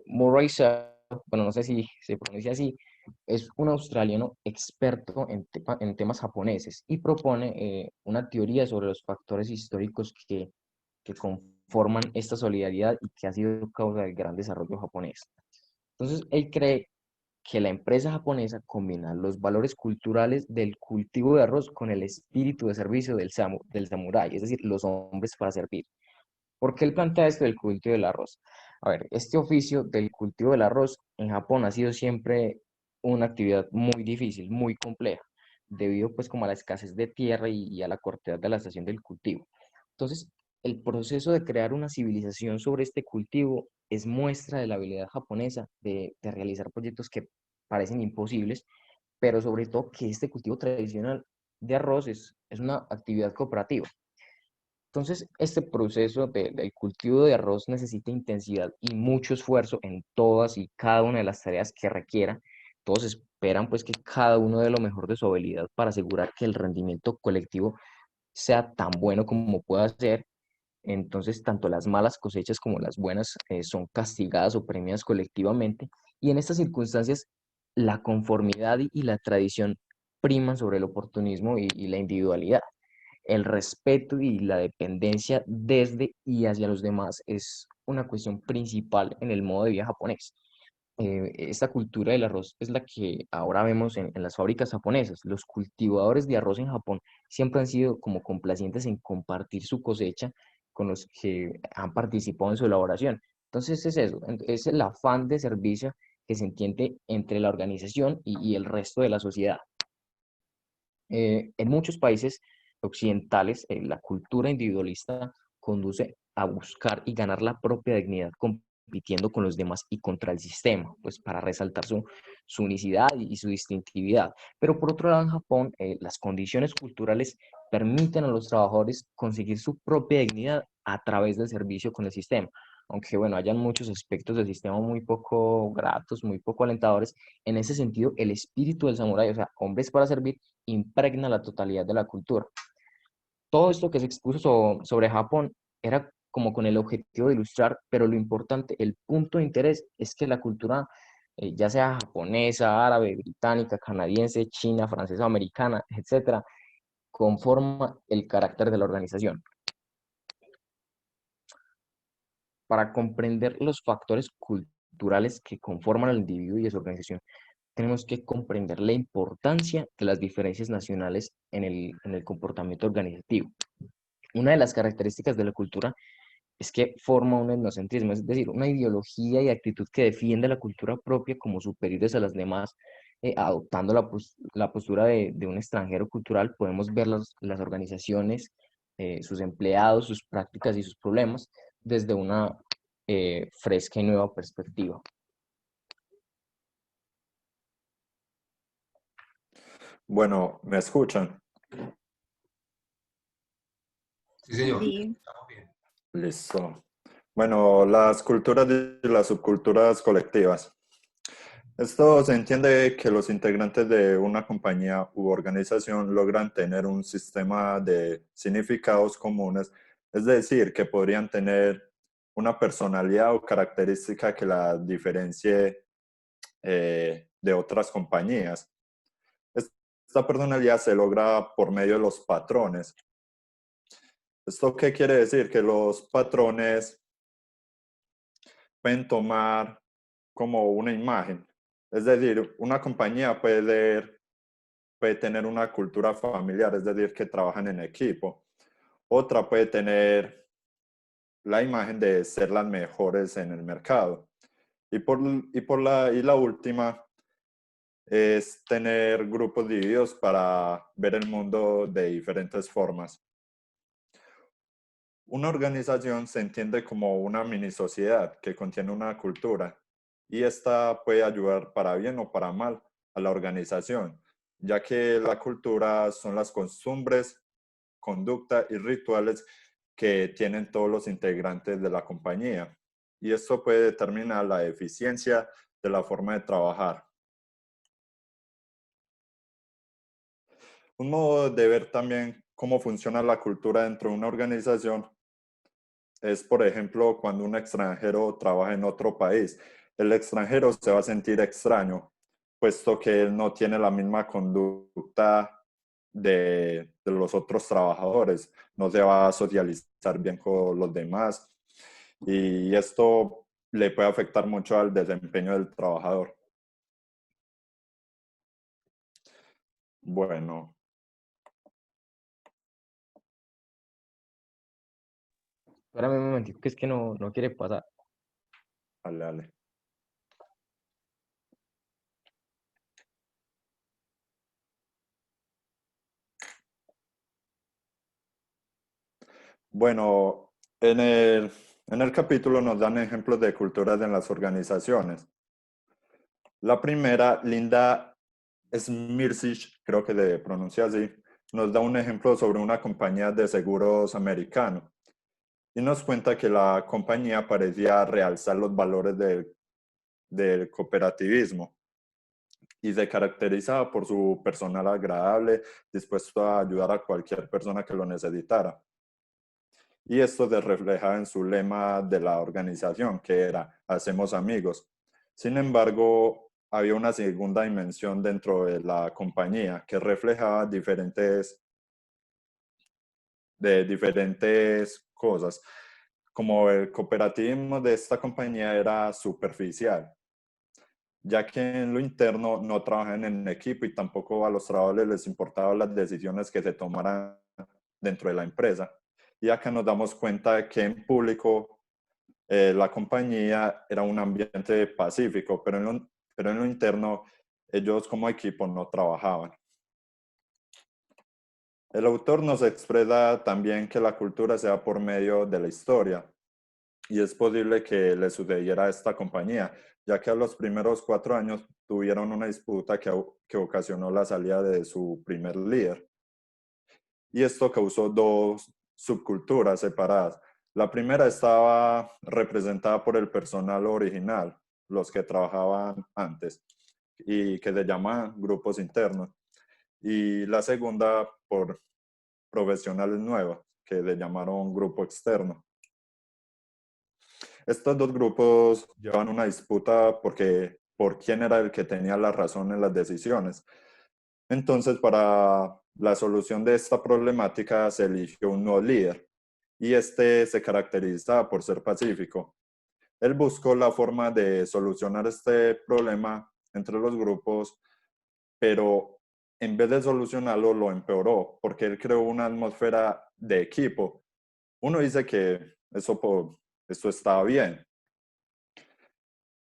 S17: Murray Sell, bueno, no sé si se pronuncia así, es un australiano experto en temas japoneses y propone una teoría sobre los factores históricos que conforman esta solidaridad y que ha sido causa del gran desarrollo japonés. Entonces, él cree que la empresa japonesa combina los valores culturales del cultivo de arroz con el espíritu de servicio del samurái, es decir, los hombres para servir. ¿Por qué él plantea esto del cultivo del arroz? A ver, este oficio del cultivo del arroz en Japón ha sido siempre una actividad muy difícil, muy compleja, debido pues como a la escasez de tierra y a la cortedad de la estación del cultivo. Entonces, el proceso de crear una civilización sobre este cultivo es muestra de la habilidad japonesa de realizar proyectos que parecen imposibles, pero sobre todo que este cultivo tradicional de arroz es una actividad cooperativa. Entonces, este proceso del cultivo de arroz necesita intensidad y mucho esfuerzo en todas y cada una de las tareas que requiera. Todos esperan pues que cada uno dé lo mejor de su habilidad para asegurar que el rendimiento colectivo sea tan bueno como pueda ser. Entonces, tanto las malas cosechas como las buenas son castigadas o premiadas colectivamente. Y en estas circunstancias, la conformidad y la tradición priman sobre el oportunismo y la individualidad. El respeto y la dependencia desde y hacia los demás es una cuestión principal en el modo de vida japonés. Esta cultura del arroz es la que ahora vemos en las fábricas japonesas. Los cultivadores de arroz en Japón siempre han sido como complacientes en compartir su cosecha con los que han participado en su elaboración. Entonces es eso, es el afán de servicio que se entiende entre la organización y el resto de la sociedad. En muchos países occidentales, la cultura individualista conduce a buscar y ganar la propia dignidad compitiendo con los demás y contra el sistema, pues para resaltar su unicidad y su distintividad. Pero por otro lado, en Japón, las condiciones culturales permiten a los trabajadores conseguir su propia dignidad a través del servicio con el sistema. Aunque, bueno, hayan muchos aspectos del sistema muy poco gratos, muy poco alentadores, en ese sentido, el espíritu del samurái, o sea, hombres para servir, impregna la totalidad de la cultura. Todo esto que se expuso sobre Japón era como con el objetivo de ilustrar, pero lo importante, el punto de interés es que la cultura, ya sea japonesa, árabe, británica, canadiense, china, francesa, americana, etcétera, conforma el carácter de la organización. Para comprender los factores culturales que conforman al individuo y a su organización, tenemos que comprender la importancia de las diferencias nacionales en el comportamiento organizativo. Una de las características de la cultura es que forma un etnocentrismo, es decir, una ideología y actitud que defiende la cultura propia como superiores a las demás, adoptando la postura de un extranjero cultural. Podemos ver las organizaciones, sus empleados, sus prácticas y sus problemas desde una fresca y nueva perspectiva.
S6: Bueno, ¿me escuchan?
S1: Sí, señor.
S7: Sí.
S1: Estamos bien.
S6: Listo. Bueno, las culturas y las subculturas colectivas. Esto se entiende que los integrantes de una compañía u organización logran tener un sistema de significados comunes, es decir, que podrían tener una personalidad o característica que la diferencie de otras compañías. Esta personalidad se logra por medio de los patrones. ¿Esto qué quiere decir? Que los patrones pueden tomar como una imagen. Es decir, una compañía puede tener una cultura familiar, es decir, que trabajan en equipo. Otra puede tener la imagen de ser las mejores en el mercado. Y la última es tener grupos divididos para ver el mundo de diferentes formas. Una organización se entiende como una mini sociedad que contiene una cultura y esta puede ayudar para bien o para mal a la organización, ya que la cultura son las costumbres, conducta y rituales que tienen todos los integrantes de la compañía. Y esto puede determinar la eficiencia de la forma de trabajar. Un modo de ver también cómo funciona la cultura dentro de una organización es, por ejemplo, cuando un extranjero trabaja en otro país. El extranjero se va a sentir extraño, puesto que él no tiene la misma conducta de los otros trabajadores. No se va a socializar bien con los demás y esto le puede afectar mucho al desempeño del trabajador. Bueno.
S17: Espérame un momentito, que es que no quiere pasar.
S6: Dale, dale. Bueno, en el capítulo nos dan ejemplos de culturas en las organizaciones. La primera, Linda Smircic, creo que le pronuncia así, nos da un ejemplo sobre una compañía de seguros americano y nos cuenta que la compañía parecía realzar los valores del cooperativismo y se caracterizaba por su personal agradable, dispuesto a ayudar a cualquier persona que lo necesitara. Y esto se reflejaba en su lema de la organización, que era "Hacemos amigos". Sin embargo, había una segunda dimensión dentro de la compañía que reflejaba diferentes cosas. Como el cooperativismo de esta compañía era superficial, ya que en lo interno no trabajan en equipo y tampoco a los trabajadores les importaban las decisiones que se tomaran dentro de la empresa. Y acá nos damos cuenta de que en público la compañía era un ambiente pacífico, pero en lo interno ellos como equipo no trabajaban. El autor nos expresa también que la cultura se da por medio de la historia y es posible que le sucediera a esta compañía, ya que a los primeros 4 años tuvieron una disputa que ocasionó la salida de su primer líder. Y esto causó 2 subculturas separadas. La primera estaba representada por el personal original, los que trabajaban antes, y que se llaman grupos internos. Y la segunda por profesionales nuevos, que se llamaron grupo externo. Estos 2 grupos llevan una disputa por quién era el que tenía la razón en las decisiones. Entonces, para la solución de esta problemática se eligió un nuevo líder y este se caracteriza por ser pacífico. Él buscó la forma de solucionar este problema entre los grupos, pero en vez de solucionarlo, lo empeoró porque él creó una atmósfera de equipo. Uno dice que esto estaba bien,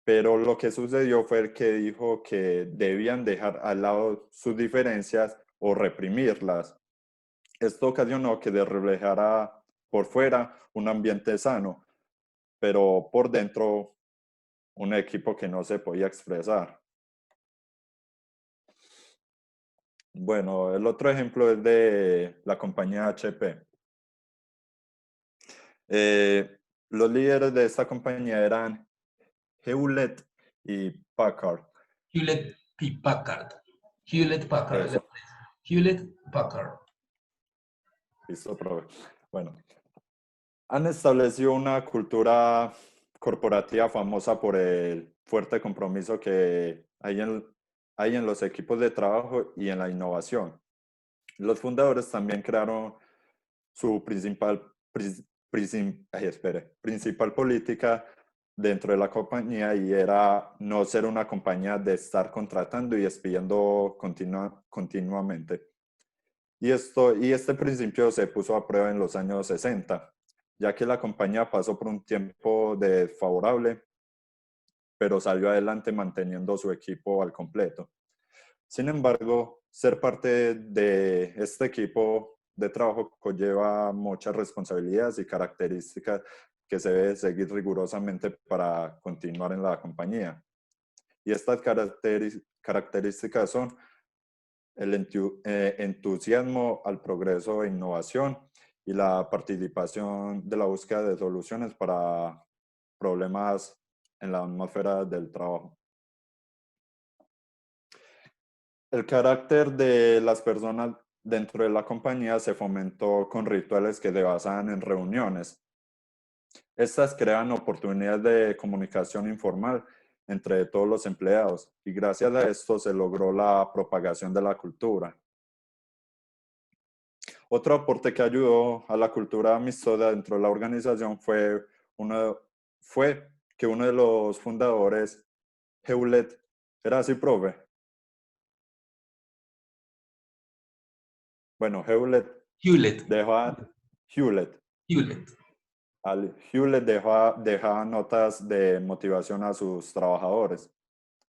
S6: pero lo que sucedió fue el que dijo que debían dejar al lado sus diferencias o reprimirlas. Esto ocasionó que se reflejara por fuera un ambiente sano, pero por dentro un equipo que no se podía expresar. Bueno, el otro ejemplo es de la compañía HP. Los líderes de esta compañía eran Hewlett y Packard.
S1: Hewlett y Packard. Hewlett Packard. Hewlett Packard.
S6: Listo, profe. Bueno, han establecido una cultura corporativa famosa por el fuerte compromiso que hay en los equipos de trabajo y en la innovación. Los fundadores también crearon su principal política dentro de la compañía y era no ser una compañía de estar contratando y despidiendo continuamente. Y este principio se puso a prueba en los años 60, ya que la compañía pasó por un tiempo desfavorable, pero salió adelante manteniendo su equipo al completo. Sin embargo, ser parte de este equipo de trabajo conlleva muchas responsabilidades y características que se debe seguir rigurosamente para continuar en la compañía. Y estas características son el entusiasmo al progreso e innovación y la participación de la búsqueda de soluciones para problemas en la atmósfera del trabajo. El carácter de las personas dentro de la compañía se fomentó con rituales que se basaban en reuniones. Estas crean oportunidades de comunicación informal entre todos los empleados y gracias a esto se logró la propagación de la cultura. Otro aporte que ayudó a la cultura amistosa dentro de la organización fue que uno de los fundadores, Hewlett, ¿era así, profe? Bueno, Hewlett dejaba notas de motivación a sus trabajadores.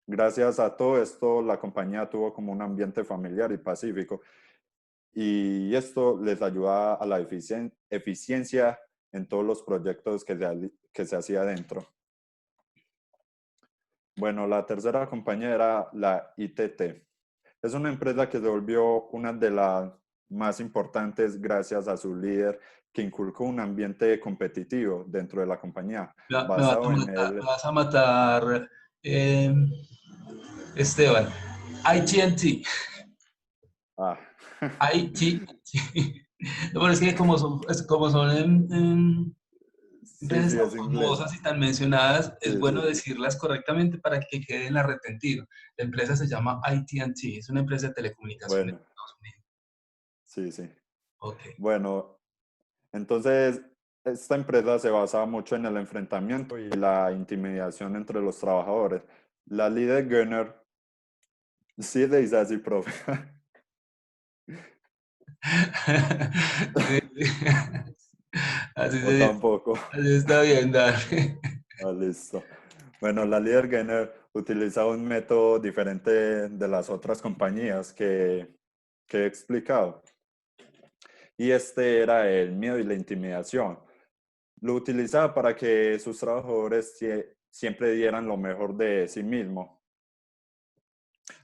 S6: Gracias a todo esto, la compañía tuvo como un ambiente familiar y pacífico. Y esto les ayuda a la eficiencia en todos los proyectos que se hacía dentro. Bueno, la tercera compañía era la ITT. Es una empresa que se volvió una de las más importantes gracias a su líder que inculcó un ambiente competitivo dentro de la compañía.
S1: Me vas a matar, Esteban. AT&T. AT&T. Bueno, es que como son empresas tan famosas y tan mencionadas, es bueno decirlas correctamente para que quede en la retentiva. La empresa se llama AT&T, es una empresa de telecomunicaciones de Estados Unidos.
S6: Sí.
S1: Okay.
S6: Bueno, entonces esta empresa se basaba mucho en el enfrentamiento y la intimidación entre los trabajadores. La líder Gunner, sí le dice así, profe.
S1: Así
S6: o tampoco.
S1: Así está bien, dale.
S6: Listo. Bueno, la líder Gainer utilizaba un método diferente de las otras compañías que he explicado. Y este era el miedo y la intimidación. Lo utilizaba para que sus trabajadores siempre dieran lo mejor de sí mismos.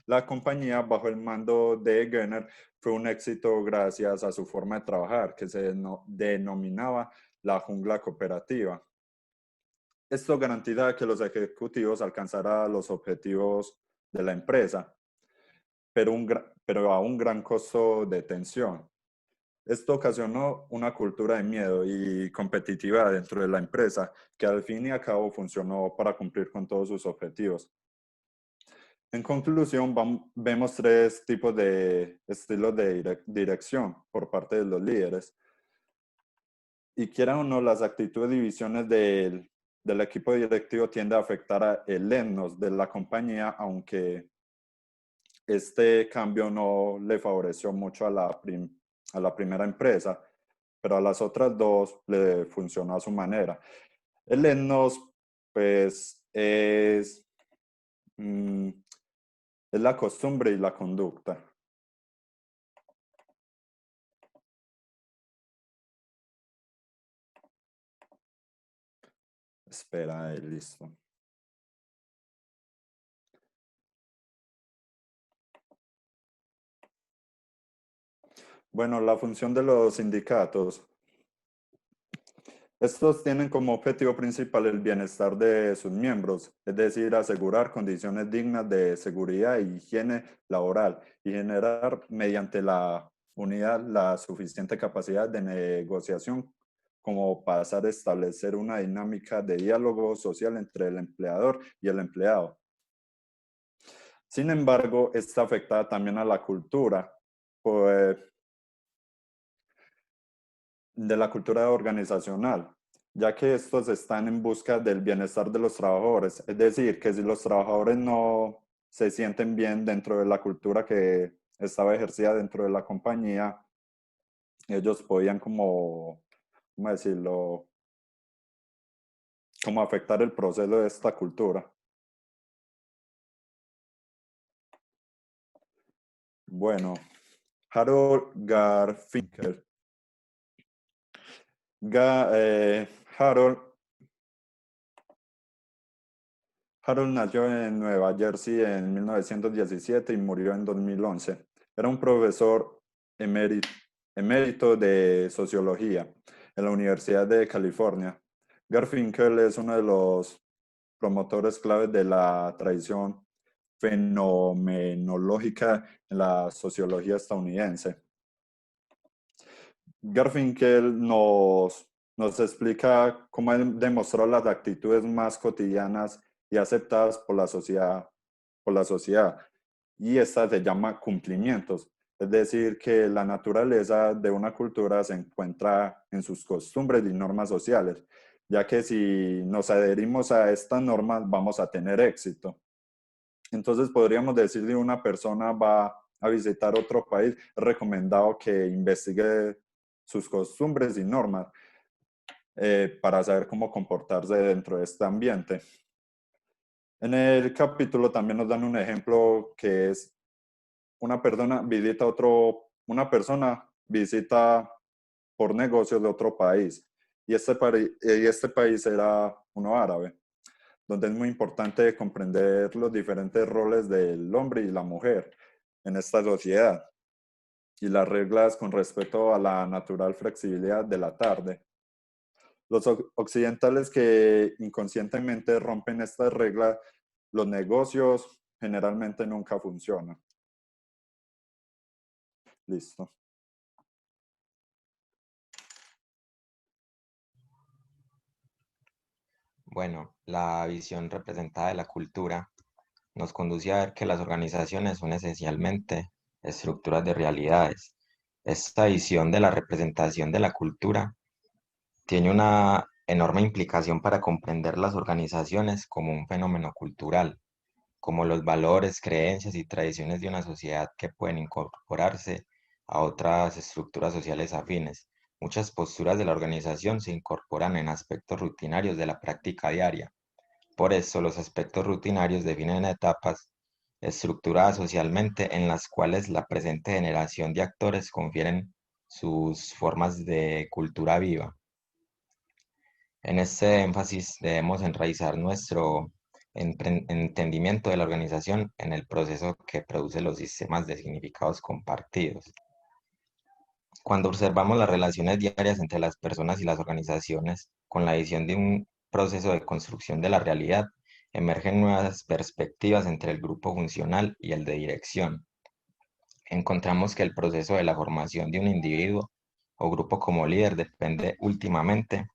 S6: La compañía, bajo el mando de Gainer, fue un éxito gracias a su forma de trabajar, que se denominaba la jungla cooperativa. Esto garantiza que los ejecutivos alcanzarán los objetivos de la empresa, pero a un gran costo de tensión. Esto ocasionó una cultura de miedo y competitividad dentro de la empresa que al fin y al cabo funcionó para cumplir con todos sus objetivos. En conclusión, vemos tres tipos de estilos de dirección por parte de los líderes. Y quiera o no, las actitudes y visiones del equipo directivo tiende a afectar el etnos de la compañía, aunque este cambio no le favoreció mucho a la primera empresa, pero a las otras dos le funcionó a su manera. El etnos, pues, es la costumbre y la conducta. Espera, listo. Bueno, la función de los sindicatos. Estos tienen como objetivo principal el bienestar de sus miembros, es decir, asegurar condiciones dignas de seguridad e higiene laboral y generar mediante la unidad la suficiente capacidad de negociación como pasar a establecer una dinámica de diálogo social entre el empleador y el empleado. Sin embargo, está afectada también a la cultura, pues, de la cultura organizacional, ya que estos están en busca del bienestar de los trabajadores. Es decir, que si los trabajadores no se sienten bien dentro de la cultura que estaba ejercida dentro de la compañía, ellos podían ¿cómo decirlo? Como afectar el proceso de esta cultura. Bueno, Harold Garfinkel. Harold nació en Nueva Jersey en 1917 y murió en 2011. Era un profesor emérito de sociología en la Universidad de California. Garfinkel es uno de los promotores claves de la tradición fenomenológica en la sociología estadounidense. Garfinkel nos explica cómo él demostró las actitudes más cotidianas y aceptadas por la sociedad, y esta se llama cumplimientos. Es decir, que la naturaleza de una cultura se encuentra en sus costumbres y normas sociales, ya que si nos adherimos a estas normas vamos a tener éxito. Entonces podríamos decir que una persona va a visitar otro país, es recomendado que investigue sus costumbres y normas para saber cómo comportarse dentro de este ambiente. En el capítulo también nos dan un ejemplo que es una persona visita por negocios de otro país y este país era uno árabe, donde es muy importante comprender los diferentes roles del hombre y la mujer en esta sociedad y las reglas con respecto a la natural flexibilidad de la tarde. Los occidentales que inconscientemente rompen estas reglas, los negocios generalmente nunca funcionan. Listo.
S10: Bueno, la visión representada de la cultura nos conduce a ver que las organizaciones son esencialmente estructuras de realidades. Esta visión de la representación de la cultura tiene una enorme implicación para comprender las organizaciones como un fenómeno cultural, como los valores, creencias y tradiciones de una sociedad que pueden incorporarse a otras estructuras sociales afines. Muchas posturas de la organización se incorporan en aspectos rutinarios de la práctica diaria. Por eso, los aspectos rutinarios definen etapas estructuradas socialmente en las cuales la presente generación de actores confieren sus formas de cultura viva. En este énfasis debemos enraizar nuestro entendimiento de la organización en el proceso que produce los sistemas de significados compartidos. Cuando observamos las relaciones diarias entre las personas y las organizaciones con la visión de un proceso de construcción de la realidad, emergen nuevas perspectivas entre el grupo funcional y el de dirección. Encontramos que el proceso de la formación de un individuo o grupo como líder depende últimamente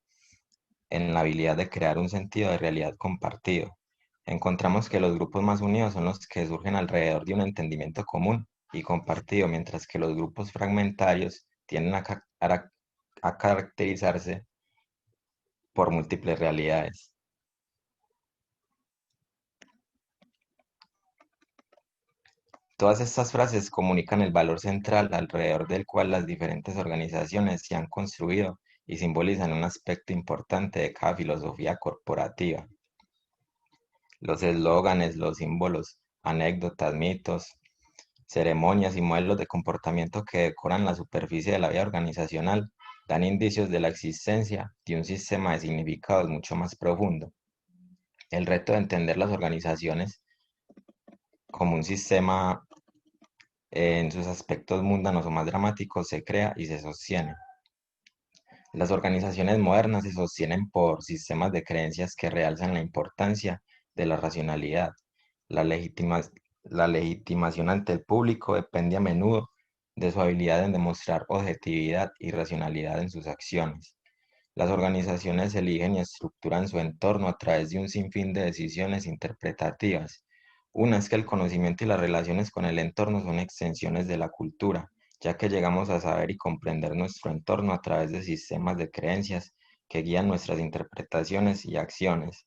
S10: en la habilidad de crear un sentido de realidad compartido. Encontramos que los grupos más unidos son los que surgen alrededor de un entendimiento común y compartido, mientras que los grupos fragmentarios tienden a caracterizarse por múltiples realidades. Todas estas frases comunican el valor central alrededor del cual las diferentes organizaciones se han construido y simbolizan un aspecto importante de cada filosofía corporativa. Los eslóganes, los símbolos, anécdotas, mitos, ceremonias y modelos de comportamiento que decoran la superficie de la vida organizacional dan indicios de la existencia de un sistema de significados mucho más profundo. El reto de entender las organizaciones como un sistema en sus aspectos mundanos o más dramáticos se crea y se sostiene. Las organizaciones modernas se sostienen por sistemas de creencias que realzan la importancia de la racionalidad. La legitimación ante el público depende a menudo de su habilidad en demostrar objetividad y racionalidad en sus acciones. Las organizaciones eligen y estructuran su entorno a través de un sinfín de decisiones interpretativas. Una es que el conocimiento y las relaciones con el entorno son extensiones de la cultura, ya que llegamos a saber y comprender nuestro entorno a través de sistemas de creencias que guían nuestras interpretaciones y acciones.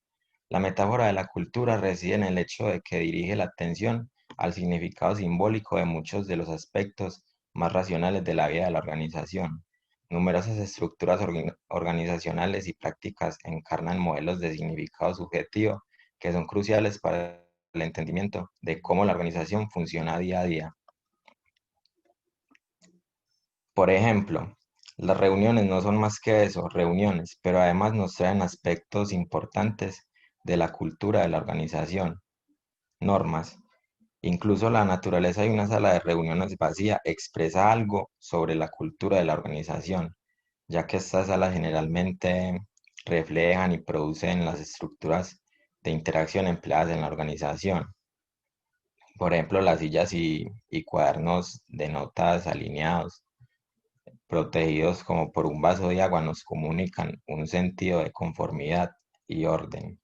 S10: La metáfora de la cultura reside en el hecho de que dirige la atención al significado simbólico de muchos de los aspectos más racionales de la vida de la organización. Numerosas estructuras organizacionales y prácticas encarnan modelos de significado subjetivo que son cruciales para el entendimiento de cómo la organización funciona día a día. Por ejemplo, las reuniones no son más que eso, reuniones, pero además nos traen aspectos importantes de la cultura de la organización, normas. Incluso la naturaleza de una sala de reuniones vacía expresa algo sobre la cultura de la organización, ya que estas salas generalmente reflejan y producen las estructuras de interacción empleadas en la organización. Por ejemplo, las sillas y cuadernos de notas alineados, protegidos como por un vaso de agua, nos comunican un sentido de conformidad y orden.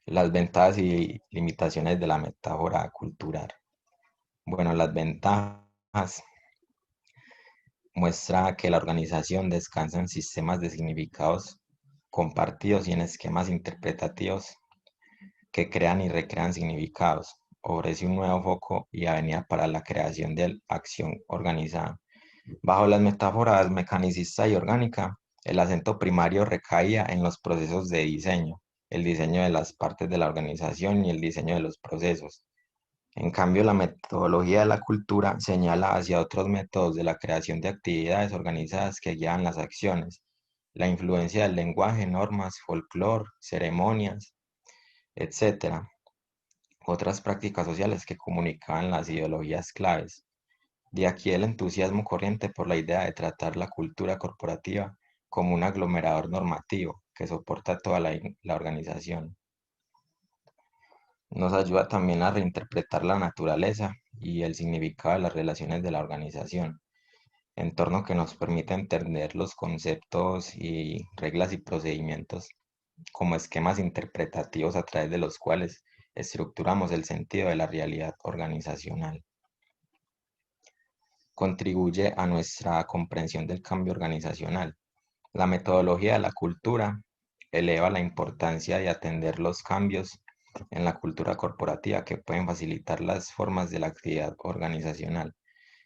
S10: Las ventajas y limitaciones de la metáfora cultural. Bueno, las ventajas muestra que la organización descansa en sistemas de significados compartidos y en esquemas interpretativos que crean y recrean significados. Ofrece un nuevo foco y avenida para la creación de acción organizada. Bajo las metáforas mecanicista y orgánica, el acento primario recaía en los procesos de diseño, el diseño de las partes de la organización y el diseño de los procesos. En cambio, la metodología de la cultura señala hacia otros métodos de la creación de actividades organizadas que guían las acciones, la influencia del lenguaje, normas, folclore, ceremonias, etc. Otras prácticas sociales que comunicaban las ideologías claves. De aquí el entusiasmo corriente por la idea de tratar la cultura corporativa como un aglomerador normativo que soporta toda la organización. Nos ayuda también a reinterpretar la naturaleza y el significado de las relaciones de la organización, entorno que nos permite entender los conceptos y reglas y procedimientos como esquemas interpretativos a través de los cuales estructuramos el sentido de la realidad organizacional. Contribuye a nuestra comprensión del cambio organizacional. La metodología de la cultura eleva la importancia de atender los cambios en la cultura corporativa que pueden facilitar las formas de la actividad organizacional.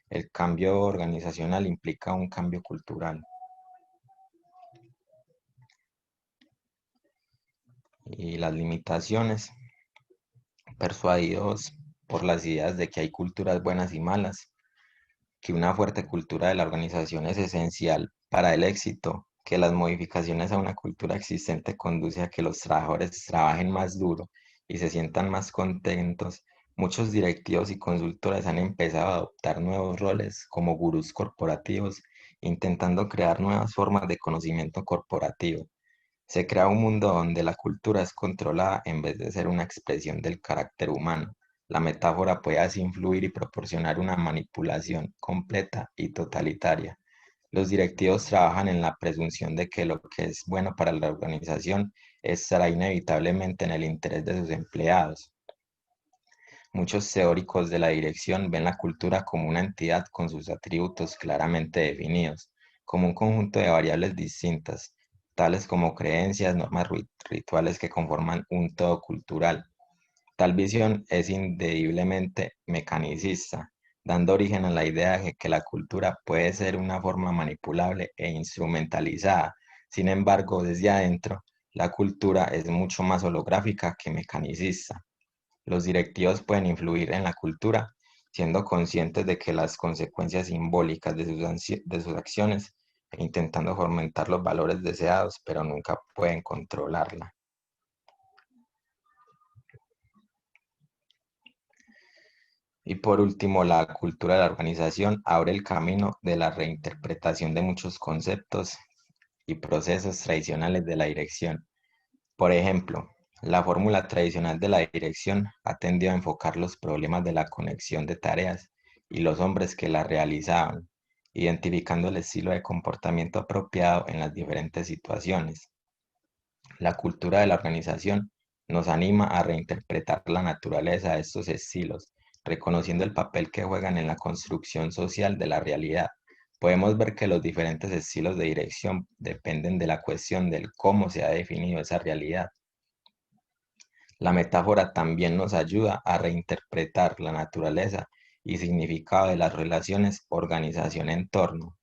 S10: El cambio organizacional implica un cambio cultural. Y las limitaciones, persuadidos por las ideas de que hay culturas buenas y malas, que una fuerte cultura de la organización es esencial para el éxito, que las modificaciones a una cultura existente conduce a que los trabajadores trabajen más duro y se sientan más contentos. Muchos directivos y consultores han empezado a adoptar nuevos roles como gurús corporativos, intentando crear nuevas formas de conocimiento corporativo. Se crea un mundo donde la cultura es controlada en vez de ser una expresión del carácter humano. La metáfora puede así influir y proporcionar una manipulación completa y totalitaria. Los directivos trabajan en la presunción de que lo que es bueno para la organización estará inevitablemente en el interés de sus empleados. Muchos teóricos de la dirección ven la cultura como una entidad con sus atributos claramente definidos, como un conjunto de variables distintas, tales como creencias, normas rituales que conforman un todo cultural. Tal visión es indebidamente mecanicista, dando origen a la idea de que la cultura puede ser una forma manipulable e instrumentalizada. Sin embargo, desde adentro, la cultura es mucho más holográfica que mecanicista. Los directivos pueden influir en la cultura, siendo conscientes de que las consecuencias simbólicas de sus acciones e intentando fomentar los valores deseados, pero nunca pueden controlarla. Y por último, la cultura de la organización abre el camino de la reinterpretación de muchos conceptos y procesos tradicionales de la dirección. Por ejemplo, la fórmula tradicional de la dirección ha tendido a enfocar los problemas de la conexión de tareas y los hombres que la realizaban, identificando el estilo de comportamiento apropiado en las diferentes situaciones. La cultura de la organización nos anima a reinterpretar la naturaleza de estos estilos, reconociendo el papel que juegan en la construcción social de la realidad. Podemos ver que los diferentes estilos de dirección dependen de la cuestión del cómo se ha definido esa realidad. La metáfora también nos ayuda a reinterpretar la naturaleza y significado de las relaciones organización-entorno.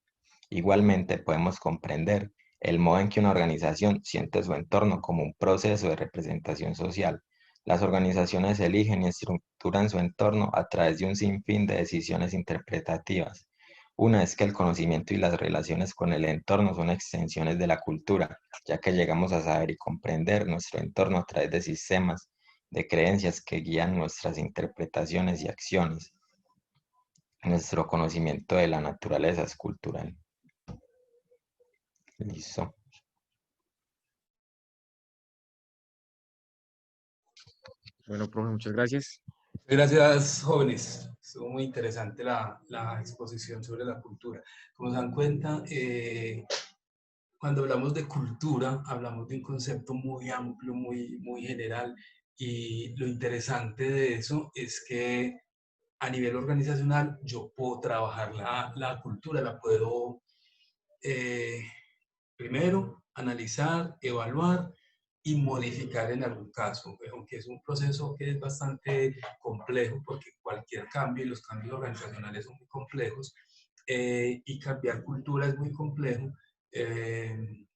S10: Igualmente podemos comprender el modo en que una organización siente su entorno como un proceso de representación social. Las organizaciones eligen y estructuran su entorno a través de un sinfín de decisiones interpretativas. Una es que el conocimiento y las relaciones con el entorno son extensiones de la cultura, ya que llegamos a saber y comprender nuestro entorno a través de sistemas de creencias que guían nuestras interpretaciones y acciones. Nuestro conocimiento de la naturaleza es cultural. Listo.
S17: Bueno, profe, muchas gracias.
S1: Gracias, jóvenes. Estuvo muy interesante la exposición sobre la cultura. Como se dan cuenta, cuando hablamos de cultura, hablamos de un concepto muy amplio, muy general, y lo interesante de eso es que a nivel organizacional yo puedo trabajar la cultura, la puedo primero analizar, evaluar y modificar en algún caso, aunque es un proceso que es bastante complejo porque cualquier cambio y los cambios organizacionales son muy complejos y cambiar cultura es muy complejo. De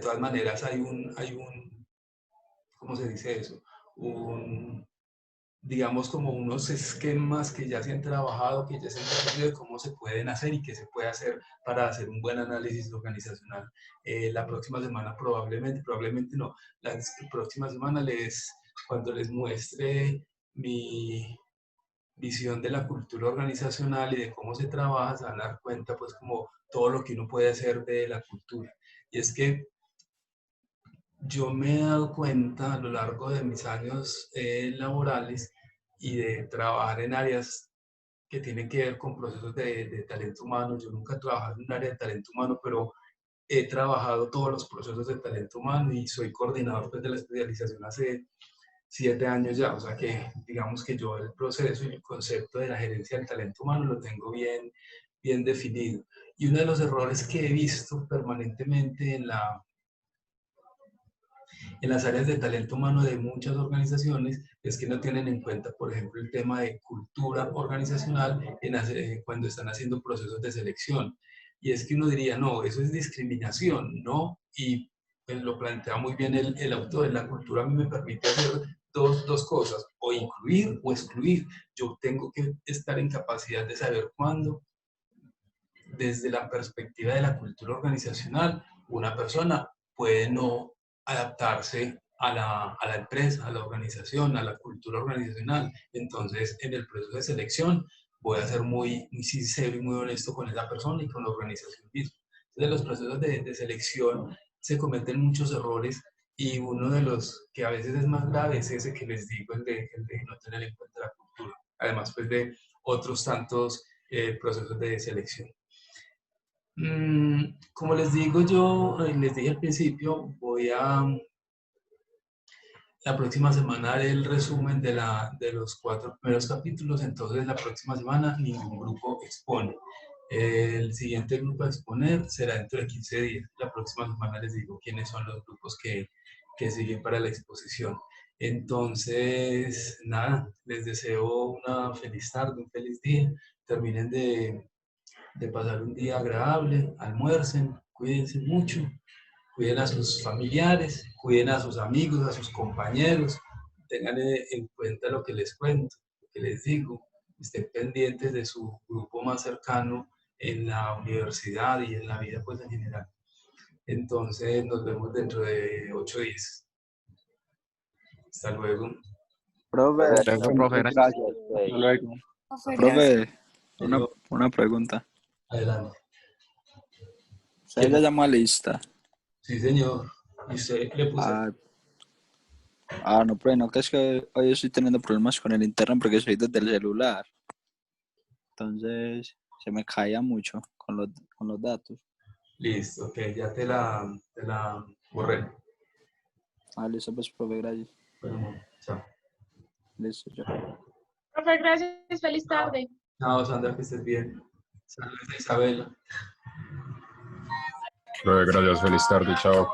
S1: todas maneras ¿cómo se dice eso? Digamos, como unos esquemas que ya se han trabajado, que ya se han entendido de cómo se pueden hacer y qué se puede hacer para hacer un buen análisis organizacional. La próxima semana probablemente no, la próxima semana cuando les muestre mi visión de la cultura organizacional y de cómo se trabaja, se van a dar cuenta pues como todo lo que uno puede hacer de la cultura. Y es que yo me he dado cuenta a lo largo de mis años laborales y de trabajar en áreas que tienen que ver con procesos de talento humano. Yo nunca he trabajado en un área de talento humano, pero he trabajado todos los procesos de talento humano y soy coordinador pues, de la especialización hace 7 años ya. O sea que digamos que yo el proceso y el concepto de la gerencia del talento humano lo tengo bien definido. Y uno de los errores que he visto permanentemente en las áreas de talento humano de muchas organizaciones es que no tienen en cuenta, por ejemplo, el tema de cultura organizacional cuando están haciendo procesos de selección. Y es que uno diría, no, eso es discriminación, ¿no? Y pues, lo plantea muy bien el autor. La cultura a mí me permite hacer dos cosas, o incluir o excluir. Yo tengo que estar en capacidad de saber cuándo, desde la perspectiva de la cultura organizacional, una persona puede no adaptarse a la empresa, a la organización, a la cultura organizacional. Entonces, en el proceso de selección, voy a ser muy sincero y muy honesto con esa persona y con la organización misma. Entonces, en los procesos de selección se cometen muchos errores y uno de los que a veces es más grave es ese que les digo, el de no tener en cuenta la cultura. Además, pues de otros tantos procesos de selección. Como les digo yo, les dije al principio, la próxima semana haré el resumen de los 4 primeros capítulos, entonces la próxima semana ningún grupo expone. El siguiente grupo a exponer será dentro de 15 días. La próxima semana les digo quiénes son los grupos que siguen para la exposición. Entonces, nada, les deseo una feliz tarde, un feliz día. Terminen de pasar un día agradable, almuercen, cuídense mucho, cuiden a sus familiares, cuiden a sus amigos, a sus compañeros, tengan en cuenta lo que les cuento, lo que les digo, estén pendientes de su grupo más cercano en la universidad y en la vida pues en general. Entonces nos vemos dentro de 8 días. Hasta luego.
S11: Profe,
S17: Gracias, profe, gracias.
S5: Gracias.
S11: hasta luego.
S5: Profe,
S11: Una pregunta.
S1: Adelante.
S11: ¿Usted ya llamó a lista?
S1: Sí, señor. ¿Y usted le puse?
S11: No, pero no, que es que hoy estoy teniendo problemas con el internet porque soy desde el celular. Entonces, se me caía mucho con los datos.
S1: Listo, ok, ya te la borré.
S11: Listo, pues, profe, gracias.
S1: Bueno, chao.
S11: Listo, ya.
S14: Profe, gracias. Feliz tarde.
S1: Chao, Sandra, que estés bien. Saludos a Isabela.
S12: Gracias, feliz tarde, chao.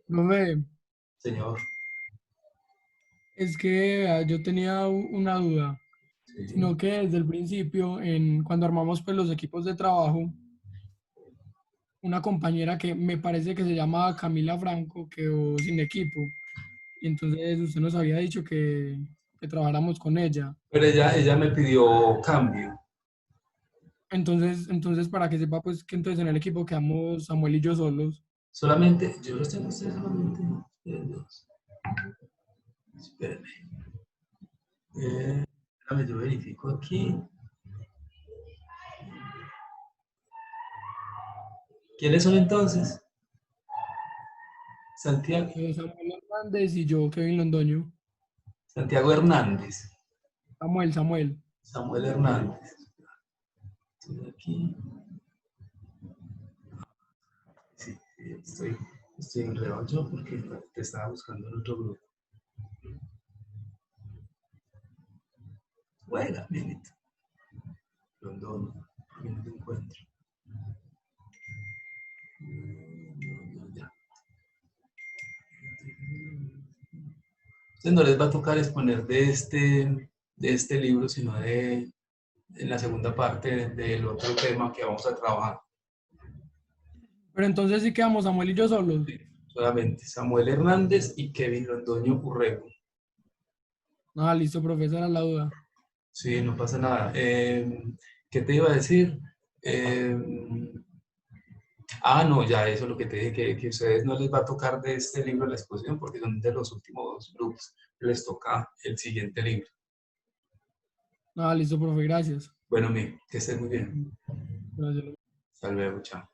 S13: Profe,
S1: Señor.
S13: es que yo tenía una duda, sino que desde el principio, cuando armamos pues, los equipos de trabajo, una compañera que me parece que se llama Camila Franco, quedó sin equipo. Y entonces usted nos había dicho que trabajáramos con ella.
S1: Pero ella me pidió cambio.
S13: Entonces, para que sepa, pues, que entonces en el equipo quedamos Samuel y yo solos.
S1: Solamente, yo los tengo a ustedes solamente. Dos. Espérame. Espérame, yo verifico aquí. ¿Quiénes son entonces? Santiago.
S13: Samuel Hernández y yo, Kevin Londoño.
S1: Santiago Hernández.
S13: Samuel.
S1: Samuel Hernández. Estoy aquí. Sí, estoy enredado yo porque te estaba buscando en otro grupo. Buena, Milito. Londoño, ¿por qué no te encuentro? Ya. Entonces no les va a tocar exponer de este libro, sino en la segunda parte del otro tema que vamos a trabajar.
S13: Pero entonces sí quedamos Samuel y yo solos.
S1: Solamente Samuel Hernández y Kevin Londoño Urrego.
S13: Ah, listo, profesor, a la duda.
S1: Sí, no pasa nada. ¿Qué te iba a decir? No, ya eso es lo que te dije, que a ustedes no les va a tocar de este libro la exposición porque son de los últimos grupos. Les toca el siguiente libro.
S13: Ah, listo, profe, gracias.
S1: Bueno, que estés muy bien.
S13: Gracias.
S1: Hasta luego, chao.